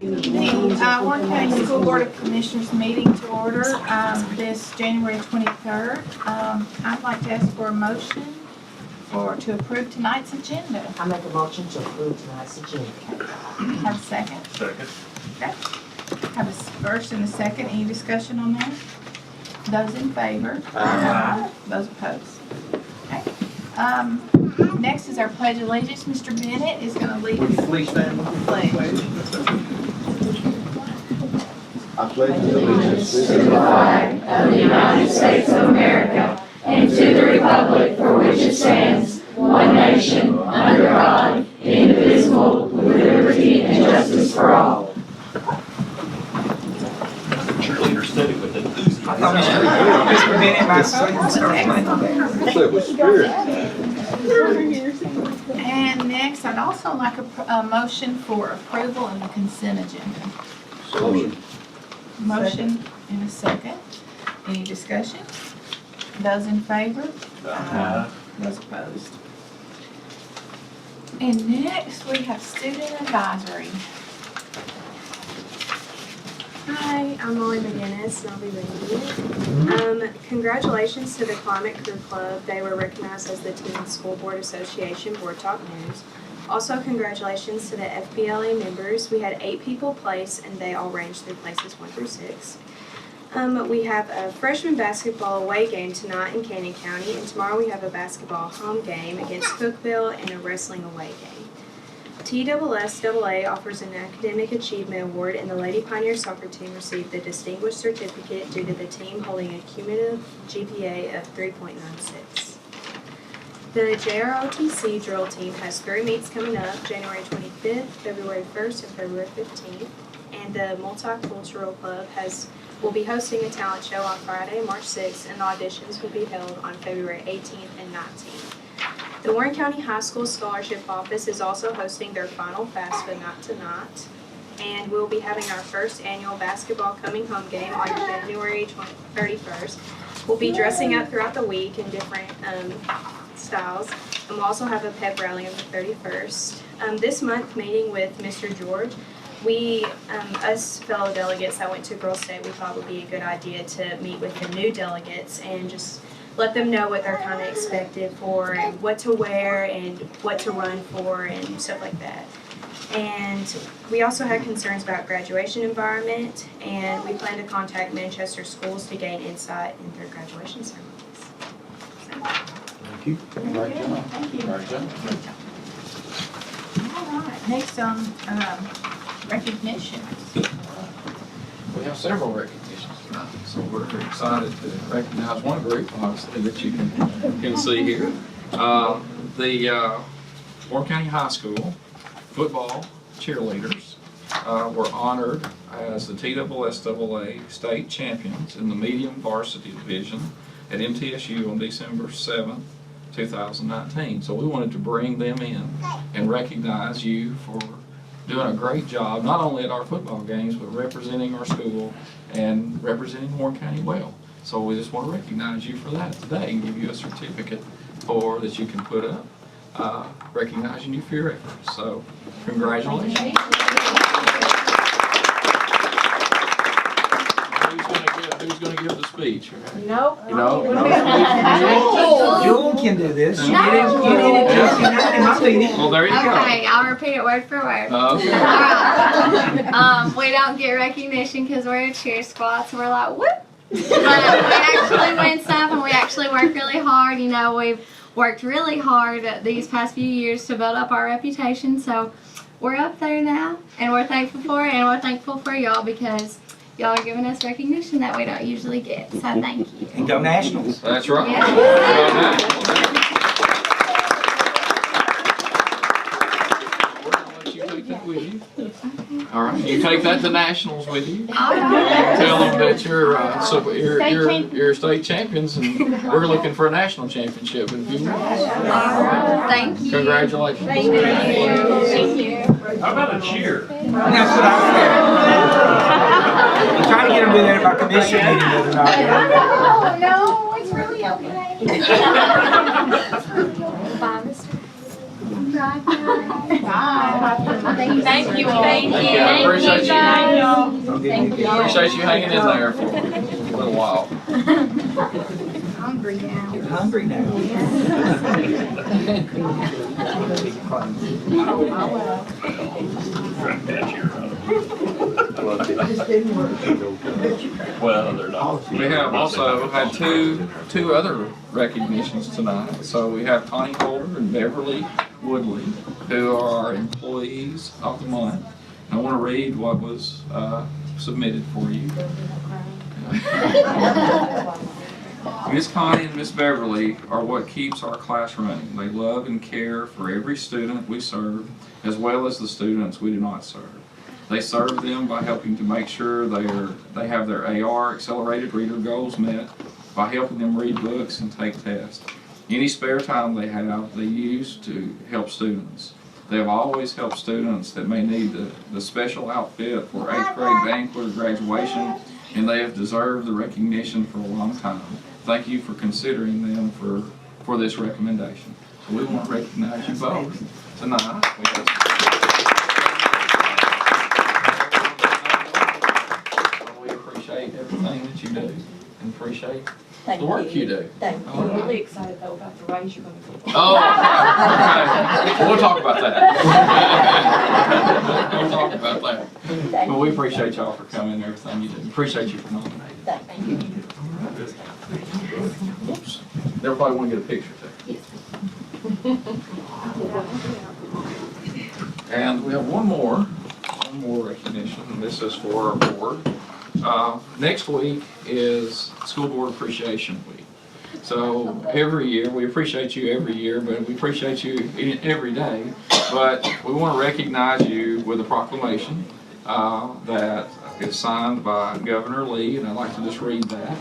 The Warren County School Board of Commissioners meeting to order this January 23rd. I'd like to ask for a motion to approve tonight's agenda. I make a motion to approve tonight's agenda. Have a second? Second. Okay. Have a first and a second. Any discussion on that? Those in favor? Aye. Those opposed? Okay. Next is our Pledge of Allegiance. Mr. Bennett is going to lead us. Please stand with the Pledge. I pledge allegiance to the flag of the United States of America and to the republic for which it stands, one nation, under God, indivisible, with liberty and justice for all. cheerleader study with enthusiasm. I thought Mr. Bennett, my son, It was spirit. And next, I'd also like a motion for approval of the consent agenda. Motion and a second. Any discussion? Those in favor? Those opposed? And next, we have student advisory. Hi, I'm Molly McGinnis, and I'll be reading it. Congratulations to the Climate Crew Club. They were recognized as the Teen School Board Association Board Talk News. Also, congratulations to the FBLA members. We had 8 people place, and they all ranged through places 1 through 6. We have a freshman basketball away game tonight in Canyon County, and tomorrow we have a basketball home game against Cookville and a wrestling away game. TSSAA offers an Academic Achievement Award, and the Lady Pioneer soccer team received the Distinguished Certificate due to the team holding a cumulative GPA of 3.96. The JROTC drill team has 3 meets coming up, January 25th, February 1st, and February 15th, and the Multicultural Club will be hosting a talent show on Friday, March 6th, and the auditions will be held on February 18th and 19th. The Warren County High School Scholarship Office is also hosting their final FAFSA Night Tonight, and we'll be having our first annual basketball coming home game on January 31st. We'll be dressing up throughout the week in different styles, and we'll also have a pep rally on the 31st. This month, meeting with Mr. George, we, us fellow delegates that went to Girls State, we thought it would be a good idea to meet with the new delegates and just let them know what they're kind of expected for and what to wear and what to run for and stuff like that. And we also had concerns about graduation environment, and we plan to contact Manchester schools to gain insight in their graduation ceremonies. Thank you. Right, John. Thank you. Right, John. All right, next on recognitions. We have several recognitions tonight, so we're excited to recognize one group, obviously, that you can see here. The Warren County High School football cheerleaders were honored as the TSSAA state champions in the medium varsity division at MTSU on December 7th, 2019. So we wanted to bring them in and recognize you for doing a great job, not only at our football games, but representing our school and representing Warren County well. So we just want to recognize you for that today and give you a certificate that you can put up, recognizing you for your efforts. So congratulations. Who's going to give the speech? Right? Nope. No. Jewel can do this. You did it tonight in my meeting. Well, there you go. Okay, I'll repeat it word for word. Okay. Alright. We don't get recognition because we're a cheer squad, so we're like, whoop! But we actually win stuff, and we actually work really hard. You know, we've worked really hard these past few years to build up our reputation, so we're up there now, and we're thankful for it, and we're thankful for y'all because y'all are giving us recognition that we don't usually get, so thank you. And go Nationals. That's right. Yeah. We're going to let you take that with you. All right, you take that to Nationals with you. All right. Tell them that you're state champions, and we're looking for a national championship if you will. Thank you. Congratulations. Thank you. Thank you. How about a cheer? That's what I said. I'm trying to get them to do that at my commission meeting the other night. No, it's really okay. Bye, Mr. Bye, guys. Bye. Thank you all. Thank you. I appreciate you. Thank you. Appreciate you hanging in there for a little while. Hungry now. You're hungry now. Well, they're not. We have also had two other recognitions tonight. So we have Connie Holder and Beverly Woodley, who are employees of the month. And I want to read what was submitted for you. Miss Connie and Miss Beverly are what keeps our class running. They love and care for every student we serve, as well as the students we do not serve. They serve them by helping to make sure they have their AR, accelerated reader goals met, by helping them read books and take tests. Any spare time they have, they use to help students. They have always helped students that may need the special outfit for 8th grade banquet or graduation, and they have deserved the recognition for a long time. Thank you for considering them for this recommendation. So we want to recognize you both tonight. We appreciate everything that you do and appreciate the work you do. Thank you. I'm really excited though about the raise you're gonna get. Oh, okay. Well, we'll talk about that. We'll talk about that. But we appreciate y'all for coming and everything you do. Appreciate you for nominating. Thank you. Oops. Everybody want to get a picture too? And we have one more recognition, and this is for our board. Next week is School Board Appreciation Week. So every year, we appreciate you every year, but we appreciate you every day. But we want to recognize you with a proclamation that is signed by Governor Lee, and I'd like to just read that.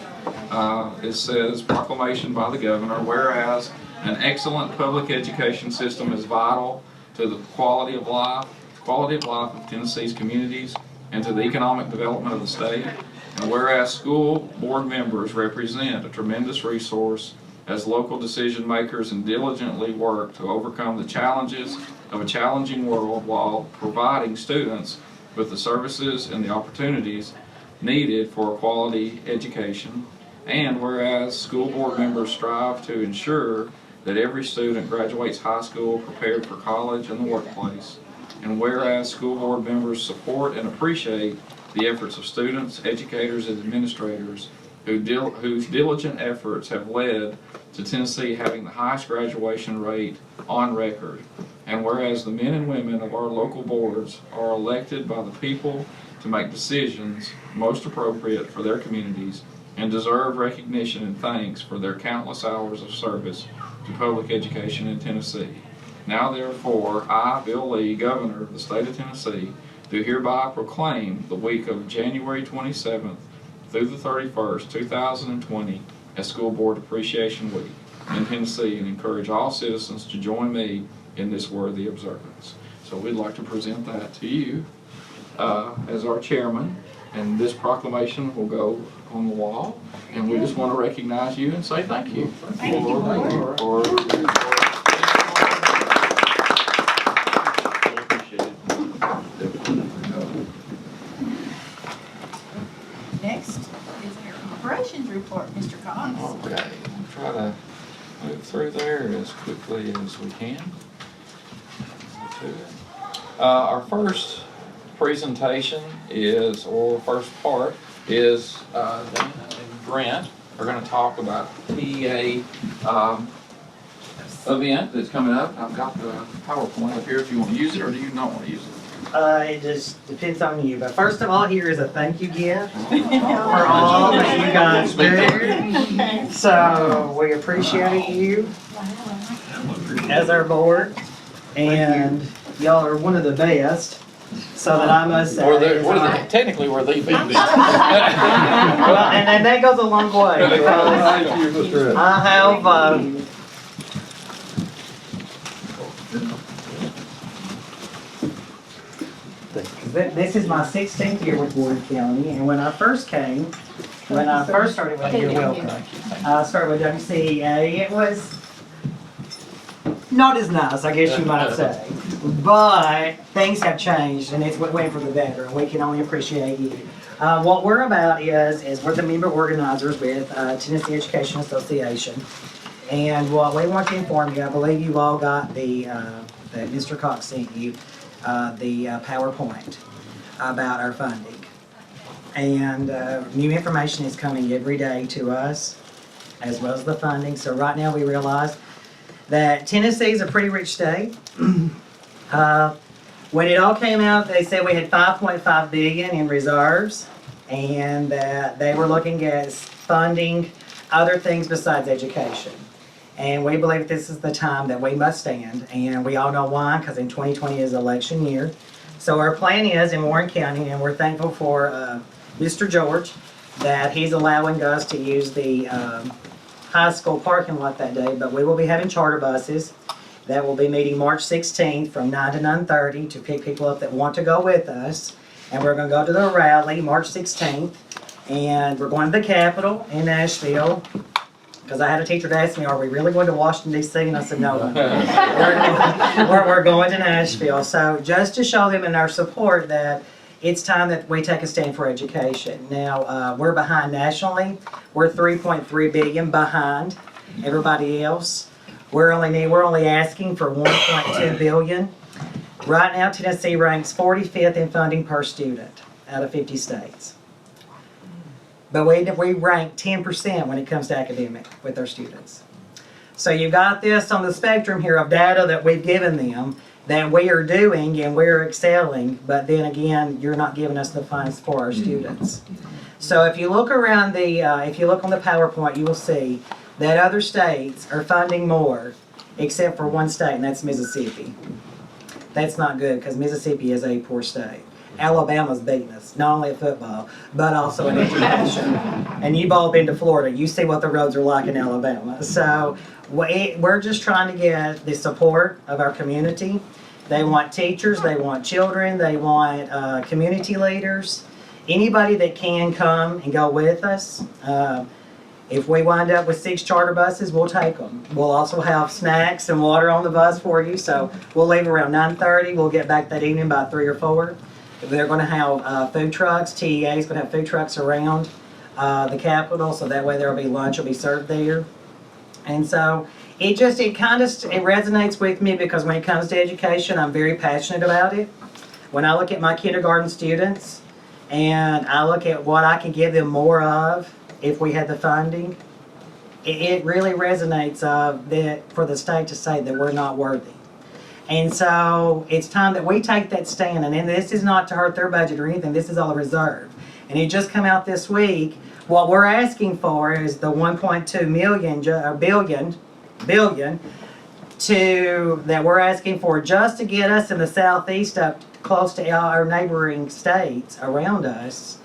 It says, proclamation by the governor, whereas an excellent public education system is vital to the quality of life of Tennessee's communities and to the economic development of the state. And whereas school board members represent a tremendous resource as local decision makers and diligently work to overcome the challenges of a challenging world while providing students with the services and the opportunities needed for a quality education. And whereas school board members strive to ensure that every student graduates high school prepared for college and the workplace. And whereas school board members support and appreciate the efforts of students, educators, and administrators whose diligent efforts have led to Tennessee having the highest graduation rate on record. And whereas the men and women of our local boards are elected by the people to make decisions most appropriate for their communities and deserve recognition and thanks for their countless hours of service to public education in Tennessee. Now therefore, I, Bill Lee, Governor of the state of Tennessee, do hereby proclaim the week of January 27th through the 31st, 2020 as School Board Appreciation Week in Tennessee, and encourage all citizens to join me in this worthy observance. So we'd like to present that to you as our chairman, and this proclamation will go on the wall, and we just want to recognize you and say thank you. Thank you. Next is our operations report, Mr. Collins. Okay, I'll try to move through there as quickly as we can. Our first presentation is, or first part, is Dana and Brent are going to talk about the PEA event that's coming up. I've got the PowerPoint up here if you want to use it, or do you not want to use it? It just depends on you. But first of all, here is a thank you gift for all that you guys do. So we appreciate you as our board, and y'all are one of the best. So that I must say, Technically, we're the best. well, and that goes a long way because I have. This is my 16th year with Ward County, and when I first started with, you're welcome. I started with WCEA. It was not as nice, I guess you might say. But things have changed, and it's way for the better, and we can only appreciate you. What we're about is we're the member organizers with Tennessee Education Association. And what we want to inform you, I believe you all got that Mr. Cox sent you, the PowerPoint about our funding. And new information is coming every day to us, as well as the funding. So right now we realize that Tennessee is a pretty rich state. When it all came out, they said we had $5.5 billion in reserves, and that they were looking at funding other things besides education. And we believe this is the time that we must stand, and we all know why, because in 2020 is election year. So our plan is in Warren County, and we're thankful for Mr. George that he's allowing us to use the high school parking lot that day, but we will be having charter buses that will be meeting March 16th from 9 to 9:30 to pick people up that want to go with us. And we're going to go to the rally March 16th, and we're going to the Capitol in Nashville. Because I had a teacher to ask me, are we really going to Washington, D.C.? And I said, no, we're going to Nashville. So just to show them in our support that it's time that we take a stand for education. Now, we're behind nationally. We're $3.3 billion behind everybody else. We're only asking for $1.2 billion. Right now, Tennessee ranks 45th in funding per student out of 50 states. But we rank 10% when it comes to academic with our students. So you got this on the spectrum here of data that we've given them that we are doing and we're excelling, but then again, you're not giving us the funds for our students. So if you look around if you look on the PowerPoint, you will see that other states are funding more, except for one state, and that's Mississippi. That's not good, because Mississippi is a poor state. Alabama's beating us, not only at football, but also in education. And you've all been to Florida. You see what the roads are like in Alabama. So we're just trying to get the support of our community. They want teachers, they want children, they want community leaders. Anybody that can come and go with us. If we wind up with 6 charter buses, we'll take them. We'll also have snacks and water on the bus for you. So we'll leave around 9:30. We'll get back that evening by 3 or 4. They're going to have food trucks. TEA is going to have food trucks around the Capitol, so that way there will be lunch will be served there. And so it resonates with me because when it comes to education, I'm very passionate about it. When I look at my kindergarten students and I look at what I can give them more of if we had the funding, it really resonates that for the state to say that we're not worthy. And so it's time that we take that stand, and this is not to hurt their budget or anything, this is all a reserve. And it just come out this week. What we're asking for is the $1.2 billion that we're asking for just to get us in the southeast up close to our neighboring states around us.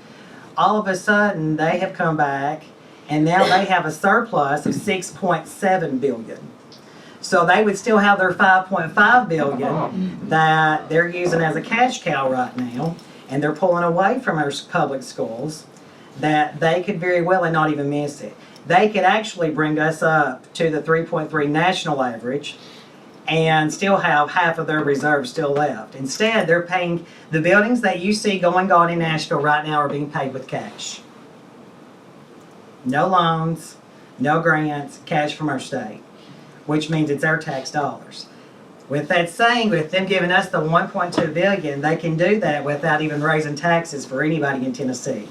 All of a sudden, they have come back, and now they have a surplus of $6.7 billion. So they would still have their $5.5 billion that they're using as a cash cow right now, and they're pulling away from our public schools, that they could very well and not even miss it. They could actually bring us up to the 3.3 national average and still have half of their reserves still left. Instead, they're paying, the buildings that you see going on in Nashville right now are being paid with cash. No loans, no grants, cash from our state, which means it's our tax dollars. With that saying, with them giving us the $1.2 billion, they can do that without even raising taxes for anybody in Tennessee.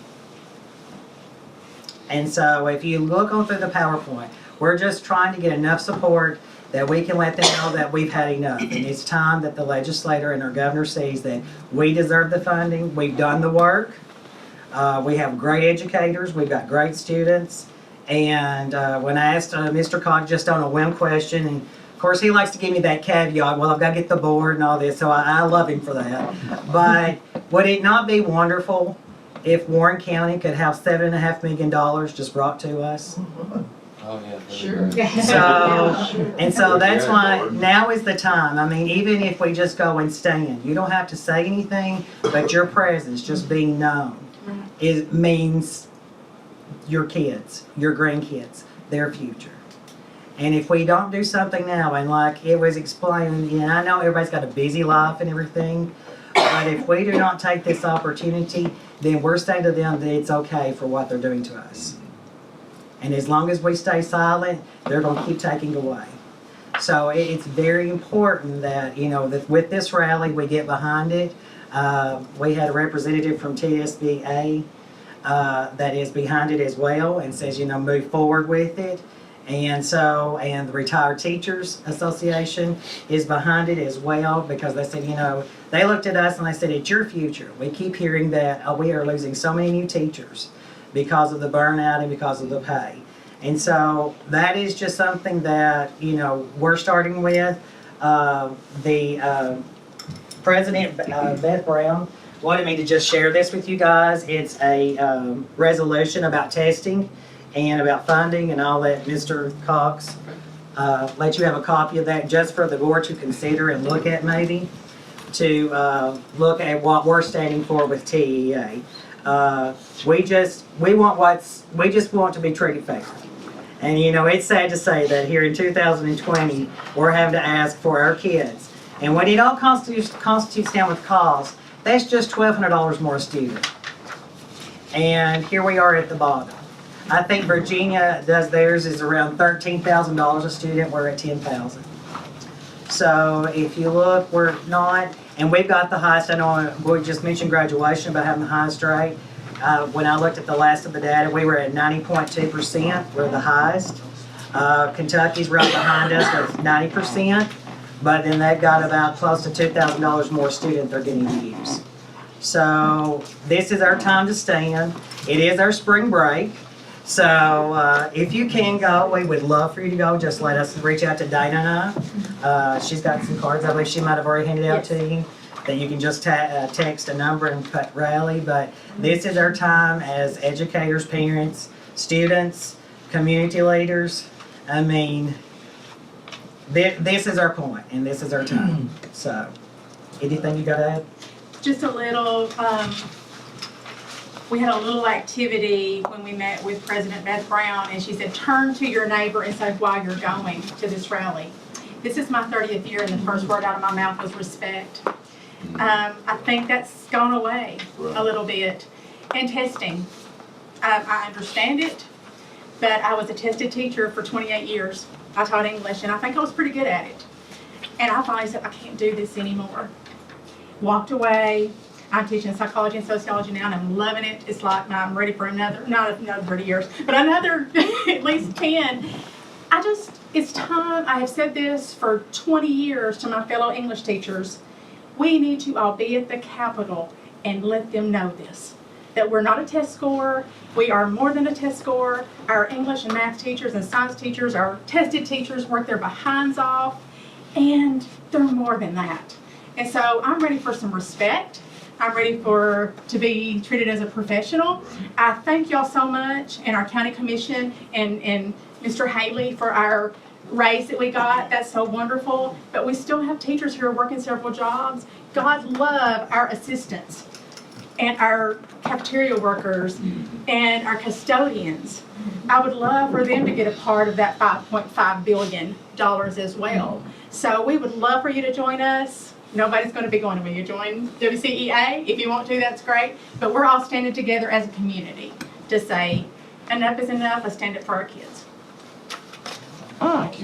And so if you look on through the PowerPoint, we're just trying to get enough support that we can let them know that we've had enough. And it's time that the legislator and our governor sees that we deserve the funding, we've done the work, we have great educators, we've got great students. And when I asked Mr. Cox just on a whim question, and of course he likes to give me that caveat, well, I've got to get the board and all this, so I love him for that. But would it not be wonderful if Warren County could have $7.5 million just brought to us? Oh, yeah. Sure. So that's why now is the time. I mean, even if we just go and stand, you don't have to say anything, but your presence, just being known, means your kids, your grandkids, their future. And if we don't do something now, and like it was explained, I know everybody's got a busy life and everything, but if we do not take this opportunity, then we're saying to them that it's okay for what they're doing to us. And as long as we stay silent, they're going to keep taking away. So it's very important that, that with this rally, we get behind it. We had a representative from TSBA that is behind it as well and says, move forward with it. And the Retired Teachers Association is behind it as well because they said, they looked at us and they said, it's your future. We keep hearing that we are losing so many new teachers because of the burnout and because of the pay. And so that is just something that, we're starting with. The President, Beth Brown, wanted me to just share this with you guys. It's a resolution about testing and about funding, and I'll let Mr. Cox let you have a copy of that just for the board to consider and look at maybe, to look at what we're standing for with TEA. We just want to be treated fair. And it's sad to say that here in 2020, we're having to ask for our kids. And when it all constitutes down with cost, that's just $1,200 more a student. And here we are at the bottom. I think Virginia does theirs is around $13,000 a student. We're at $10,000. So if you look, we're not, and we've got the highest. I know we just mentioned graduation about having the highest rate. When I looked at the last of the data, we were at 90.2%. We're the highest. Kentucky's right behind us with 90%, but then they've got about close to $2,000 more students they're getting to use. So this is our time to stand. It is our spring break. So if you can go, we would love for you to go. Just let us reach out to Dana and I. She's got some cards. I believe she might have already handed out to you that you can just text a number and put rally. But this is our time as educators, parents, students, community leaders. I mean, this is our point and this is our time. So anything you got to add? Just a little, we had a little activity when we met with President Beth Brown, and she said, turn to your neighbor and say why you're going to this rally. This is my 30th year, and the first word out of my mouth was respect. I think that's gone away a little bit. And testing, I understand it, but I was a tested teacher for 28 years. I taught English, and I think I was pretty good at it. And I finally said, I can't do this anymore. Walked away. I'm teaching psychology and sociology now, and I'm loving it. It's like I'm ready for not another 30 years, but another at least 10. It's time. I have said this for 20 years to my fellow English teachers. We need to all be at the Capitol and let them know this, that we're not a test score. We are more than a test score. Our English and math teachers and science teachers, our tested teachers work their behinds off, and they're more than that. And so I'm ready for some respect. I'm ready to be treated as a professional. I thank y'all so much, and our county commission and Mr. Haley for our raise that we got. That's so wonderful. But we still have teachers who are working several jobs. God love our assistants and our cafeteria workers and our custodians. I would love for them to get a part of that $5.5 billion as well. So we would love for you to join us. Nobody's going to be going to me. You join WCEA. If you want to, that's great. But we're all standing together as a community to say, enough is enough. Let's stand up for our kids. Thank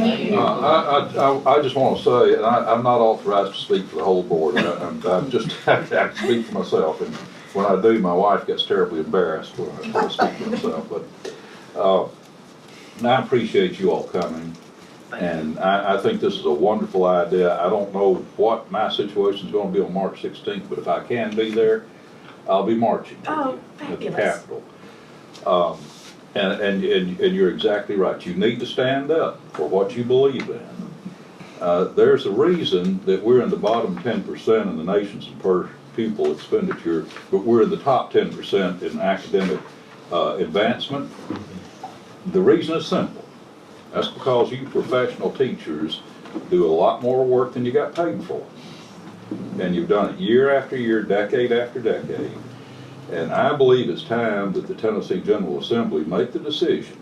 you. I just want to say, and I'm not authorized to speak for the whole board. I just have to speak for myself. And when I do, my wife gets terribly embarrassed when I speak for myself. But I appreciate you all coming. And I think this is a wonderful idea. I don't know what my situation is going to be on March 16th, but if I can be there, I'll be marching at the Capitol. And you're exactly right. You need to stand up for what you believe in. There's a reason that we're in the bottom 10% in the nation's per pupil expenditure, but we're in the top 10% in academic advancement. The reason is simple. That's because you professional teachers do a lot more work than you got paid for. And you've done it year after year, decade after decade. And I believe it's time that the Tennessee General Assembly make the decision.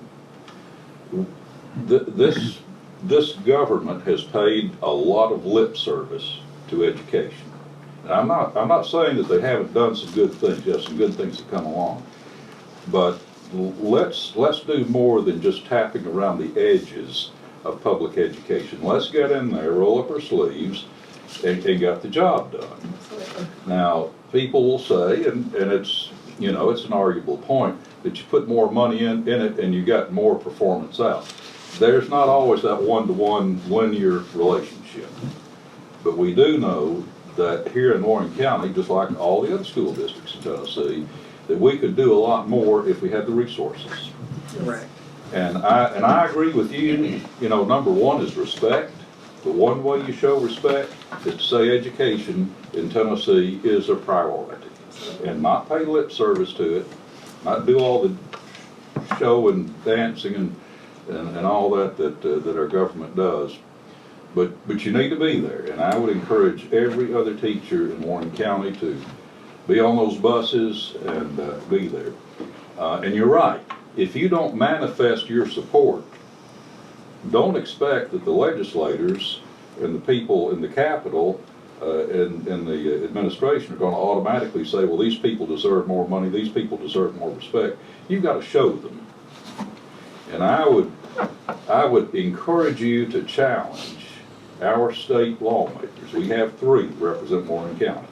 This government has paid a lot of lip service to education. And I'm not saying that they haven't done some good things. Yes, some good things have come along. But let's do more than just tapping around the edges of public education. Let's get in there, roll up our sleeves, and get the job done. Now, people will say, and it's, you know, it's an arguable point, that you put more money in it and you got more performance out. There's not always that one-to-one linear relationship. But we do know that here in Warren County, just like all the other school districts in Tennessee, that we could do a lot more if we had the resources. Correct. And I agree with you, you know, number one is respect. The one way you show respect is to say education in Tennessee is a priority. And not pay lip service to it, not do all the show and dancing and all that our government does. But you need to be there, and I would encourage every other teacher in Warren County to be on those buses and be there. And you're right, if you don't manifest your support, don't expect that the legislators and the people in the Capitol and the administration are going to automatically say, well, these people deserve more money, these people deserve more respect. You've got to show them. And I would encourage you to challenge our state lawmakers. We have 3 that represent Warren County.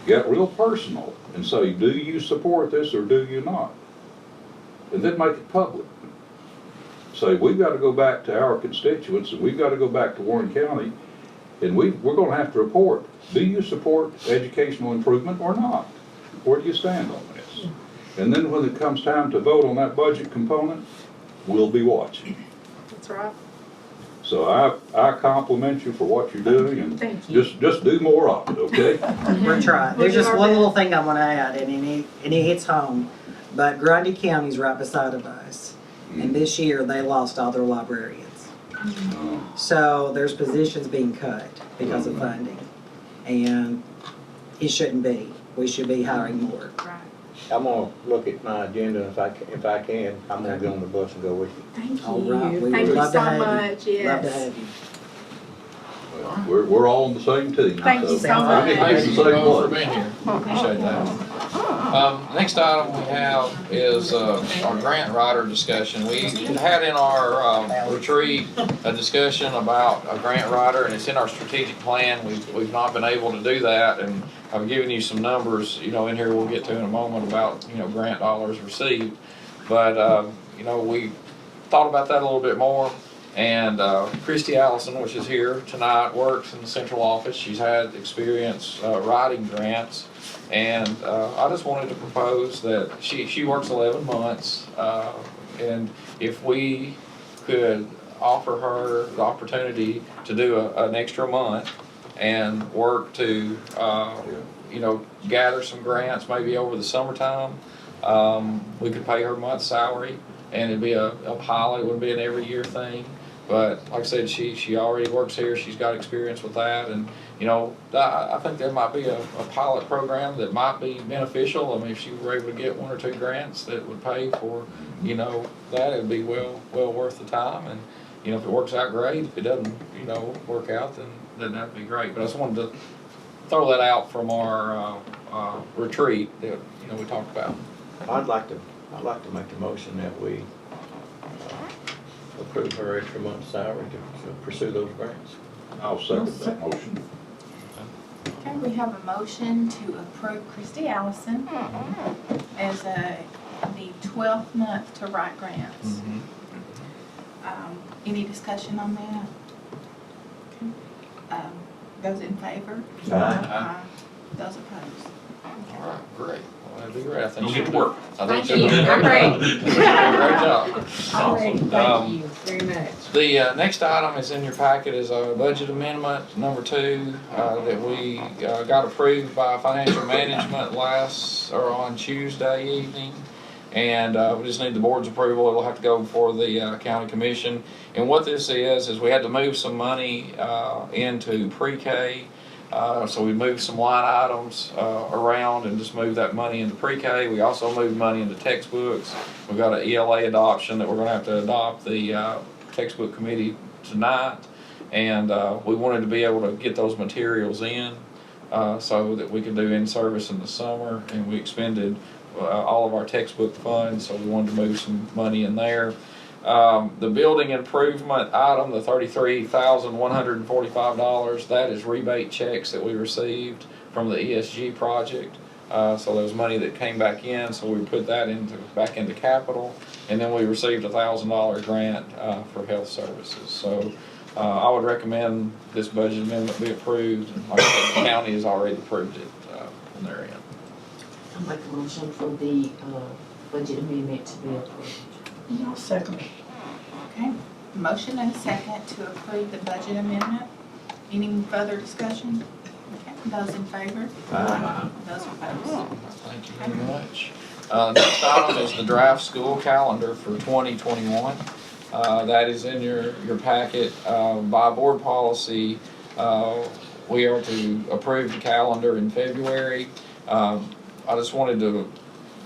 Get real personal and say, do you support this or do you not? And then make it public. Say, we've got to go back to our constituents and we've got to go back to Warren County and we're going to have to report, do you support educational improvement or not? Where do you stand on this? And then when it comes time to vote on that budget component, we'll be watching. That's right. So I compliment you for what you're doing, and Thank you. just do more of it, okay? We're trying. We'll There's do just our one best. little thing I want to add, and it hits home. But Grundy County's right beside of us, and this year they lost all their librarians. So there's positions being cut because of funding, and it shouldn't be. We should be hiring more. Right. I'm gonna look at my agenda, if I can, I'm gonna get on the bus and go with you. Thank All right, we you. would Thank you love to so have you. much. Love to Yes. have you. Well, we're all on the same team. Thank you so Sounds much. like Thanks Same for all for place. being here. Appreciate that. Next item we have is our grant writer discussion. We had in our retreat a discussion about a grant writer, and it's in our strategic plan. We've not been able to do that, and I've given you some numbers, you know, in here we'll get to in a moment about, you know, grant dollars received. But, you know, we thought about that a little bit more. And Christy Allison, which is here tonight, works in the central office. She's had experience writing grants. And I just wanted to propose that she works 11 months. And if we could offer her the opportunity to do an extra month and work to, you know, gather some grants maybe over the summertime, we could pay her a month's salary. And it'd be a pilot, it wouldn't be an every year thing. But like I said, she already works here, she's got experience with that, and you know, I think there might be a pilot program that might be beneficial. I mean, if she were able to get 1 or 2 grants that would pay for, you know, that, it'd be well worth the time. And you know, if it works out, great. If it doesn't, you know, work out, then that'd be great. But I just wanted to throw that out from our retreat that, you know, we talked about. I'd like to make the motion that we approve her extra month's salary to pursue those grants. I'll second that motion. Okay, we have a motion to approve Christy Allison as the 12th month to write grants. Any discussion on that? Okay. Those in favor? Aye. Those opposed? All right, great. Well, that'd be great. I think You'll she get to work. I think Thank she'll do you. a great Great. job. Thank Um, you very much. The next item is in your packet is a budget amendment, number 2, that we got approved by financial management on Tuesday evening. And we just need the board's approval. It'll have to go before the county commission. And what this is we had to move some money into pre-K. So we moved some line items around and just moved that money into pre-K. We also moved money into textbooks. We've got an ELA adoption that we're going to have to adopt the textbook committee tonight, and we wanted to be able to get those materials in so that we could do in-service in the summer, and we expended all of our textbook funds, so we wanted to move some money in there. The building improvement item, the $33,145, that is rebate checks that we received from the ESG project. So there was money that came back in, so we put that back into capital, and then we received a $1,000 grant for health services. So I would recommend this budget amendment be approved. Like I said, the county has already approved it on their end. I make a motion for the budget amendment to be approved. I'll second. Okay, motion and a second to approve the budget amendment. Any further discussion? Okay, those in favor? Those opposed? Thank you very much. Next item is the draft school calendar for 2021. That is in your packet. By board policy, we are to approve the calendar in February. I just wanted to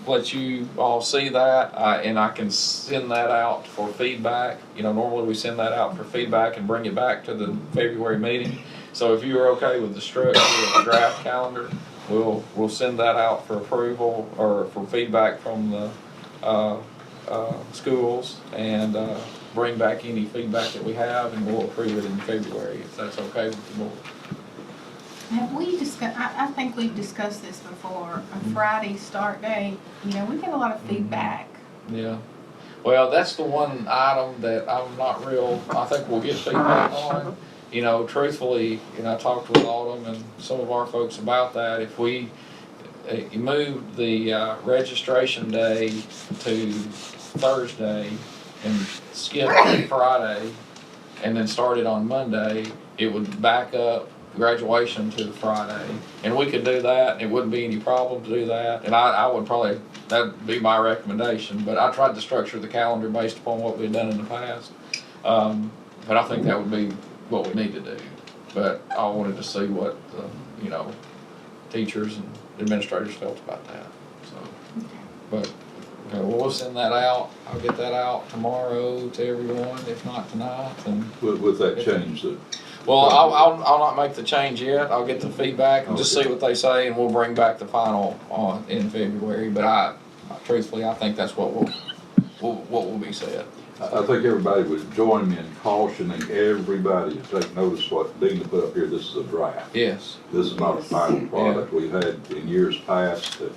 let you all see that, and I can send that out for feedback. You know, normally we send that out for feedback and bring it back to the February meeting. So if you are okay with the structure of the draft calendar, we'll send that out for approval or for feedback from the schools, and bring back any feedback that we have, and we'll approve it in February if that's okay with the board. Have we discussed, I think we've discussed this before, a Friday start date, you know, we get a lot of feedback. Yeah. Well, that's the one item that I'm not real, I think we'll get feedback on. You know, truthfully, I talked with Autumn and some of our folks about that. If we moved the registration day to Thursday and skipped Friday and then started on Monday, it would back up graduation to Friday. And we could do that, and it wouldn't be any problem to do that. And I would probably, that'd be my recommendation. But I tried to structure the calendar based upon what we've done in the past. But I think that would be what we need to do. But I wanted to see what, teachers and administrators felt about that. So, but okay, well, we'll send that out. I'll get that out tomorrow to everyone, if not tonight. And With that change that. well, I'll not make the change yet. I'll get the feedback and just see what they say, and we'll bring back the final in February. But truthfully, I think that's what will be said. I think everybody would join me in cautioning everybody to take notice what Dina put up here. This is a draft. Yes. This is not a final product. We've had in years past that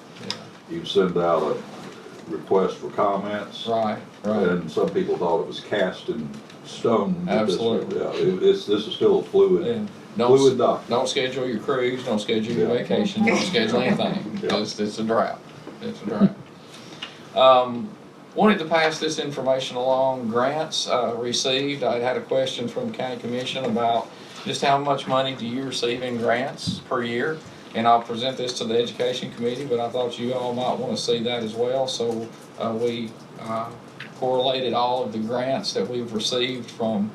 you send out a request for comments. Right. And some people thought it was cast in stone. Absolutely. This is still a fluid document. Don't schedule your cruise. Don't schedule your vacation. Don't schedule anything. It's a draft. It's a draft. Wanted to pass this information along. Grants received. I had a question from the county commission about just how much money do you receive in grants per year, and I'll present this to the education committee, but I thought you all might want to see that as well. So we correlated all of the grants that we've received from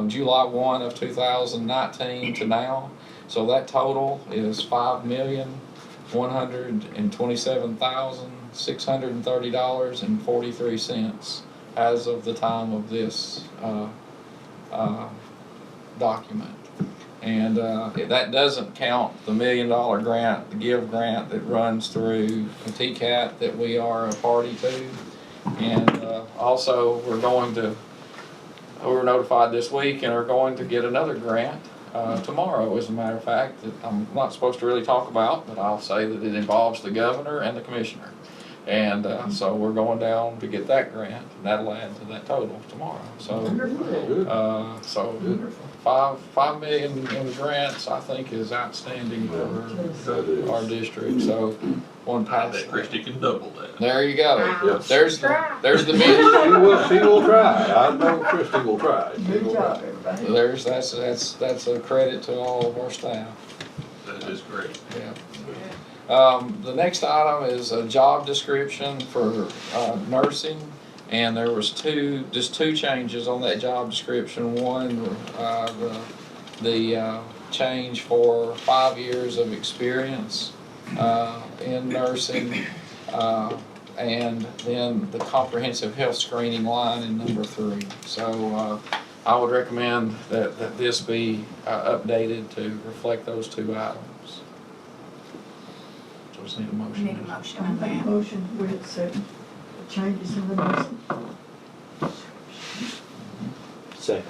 July 1 of 2019 to now. So that total is $5,127,630.43 as of the time of this document. And that doesn't count the $1 million grant, the GIVE grant that runs through the TCAT that we are a party to. And also we were notified this week and are going to get another grant tomorrow, as a matter of fact, that I'm not supposed to really talk about, but I'll say that it involves the governor and the commissioner. And so we're going down to get that grant, and that'll add to that total tomorrow. So, $5 million in grants, I think, is outstanding for our district. So, one I pass. bet Christie can double that. There you go. Yes. There's the million. She will try. I know Christie will try. Good job, everybody. That's a credit to all of our staff. That is great. Yeah. The next item is a job description for nursing, and there was just two changes on that job description. One, the change for 5 years of experience in nursing. and then the comprehensive health screening line in number 3. So I would recommend that this be updated to reflect those 2 items. So just need a We motion. need a motion I on make a that. motion with the changes in the motion. Second.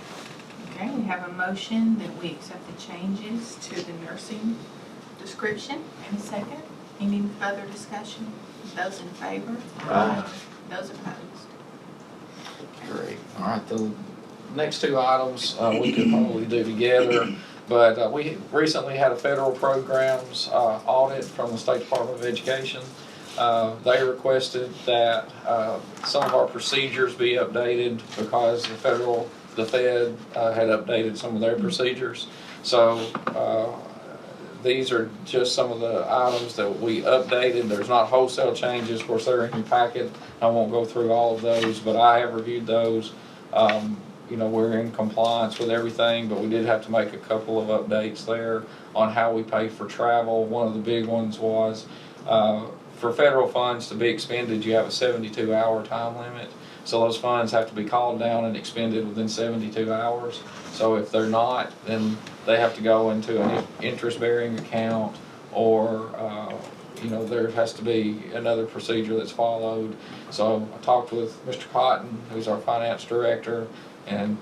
Okay, we have a motion that we accept the changes to the nursing description. And a second. Any further discussion? Those in favor? Aye. Those opposed? Great. All right, the next 2 items we could probably do together, but we recently had a federal programs audit from the State Department of Education. They requested that some of our procedures be updated because the Fed had updated some of their procedures. So these are just some of the items that we updated. There's not wholesale changes, of course, they're in your packet. I won't go through all of those, but I have reviewed those. You know, we're in compliance with everything, but we did have to make a couple of updates there on how we pay for travel. One of the big ones was for federal funds to be expended, you have a 72-hour time limit. So those funds have to be called down and expended within 72 hours. So if they're not, then they have to go into an interest-bearing account, or you know, there has to be another procedure that's followed. So I talked with Mr. Cotton, who's our finance director, and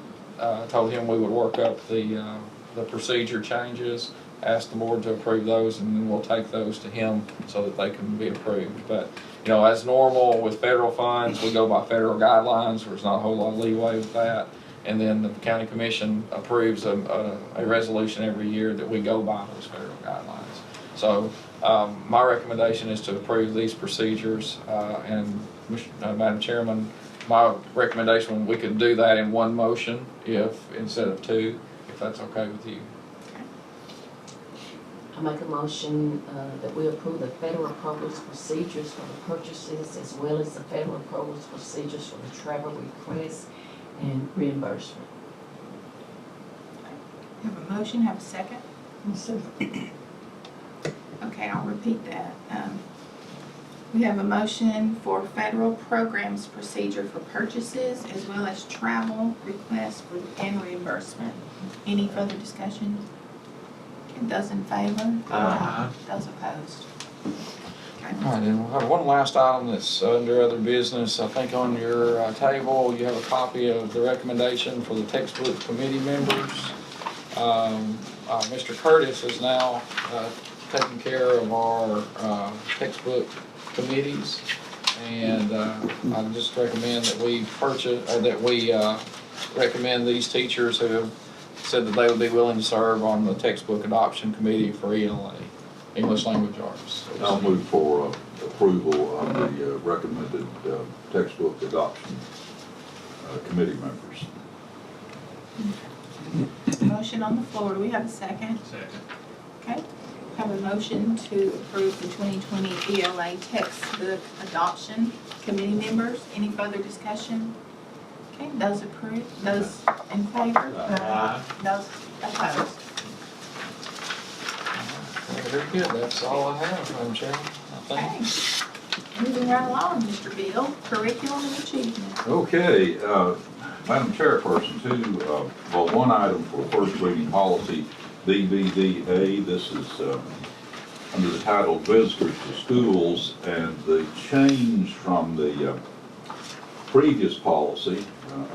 told him we would work up the procedure changes, ask the board to approve those, and then we'll take those to him so that they can be approved. But you know, as normal with federal funds, we go by federal guidelines. There's not a whole lot of leeway with that. And then the county commission approves a resolution every year that we go by those federal guidelines. So my recommendation is to approve these procedures, and Madam Chairman, my recommendation, we could do that in one motion instead of 2, if that's okay with you. I make a motion that we approve the federal approvals procedures for the purchases as well as the federal approvals procedures for the travel requests and reimbursement. Have a motion, have a second? So, Okay, I'll repeat that. We have a motion for federal programs procedure for purchases as well as travel requests and reimbursement. Any further discussion? Okay, those in favor? Aye. Those opposed? Okay. All right, and we'll have one last item that's under other business. I think on your table, you have a copy of the recommendation for the textbook committee members. Mr. Curtis is now taking care of our textbook committees, and I just recommend that we recommend these teachers who have said that they would be willing to serve on the textbook adoption committee for ELA, English Language Arts. I'll move for approval of the recommended textbook adoption committee members. Motion on the floor. Do we have a second? Second. Okay. Have a motion to approve the 2020 ELA textbook adoption committee members. Any further discussion? Okay, those approved, those in favor? Aye. Those opposed? Very good, that's all I have, Madam Chairman, I think. Okay. Moving right along, Mr. Bill, curriculum and achievement. Okay, Madam Chairperson, one item for first reading policy, BBDA. This is under the title Visitors to Schools, and the change from the previous policy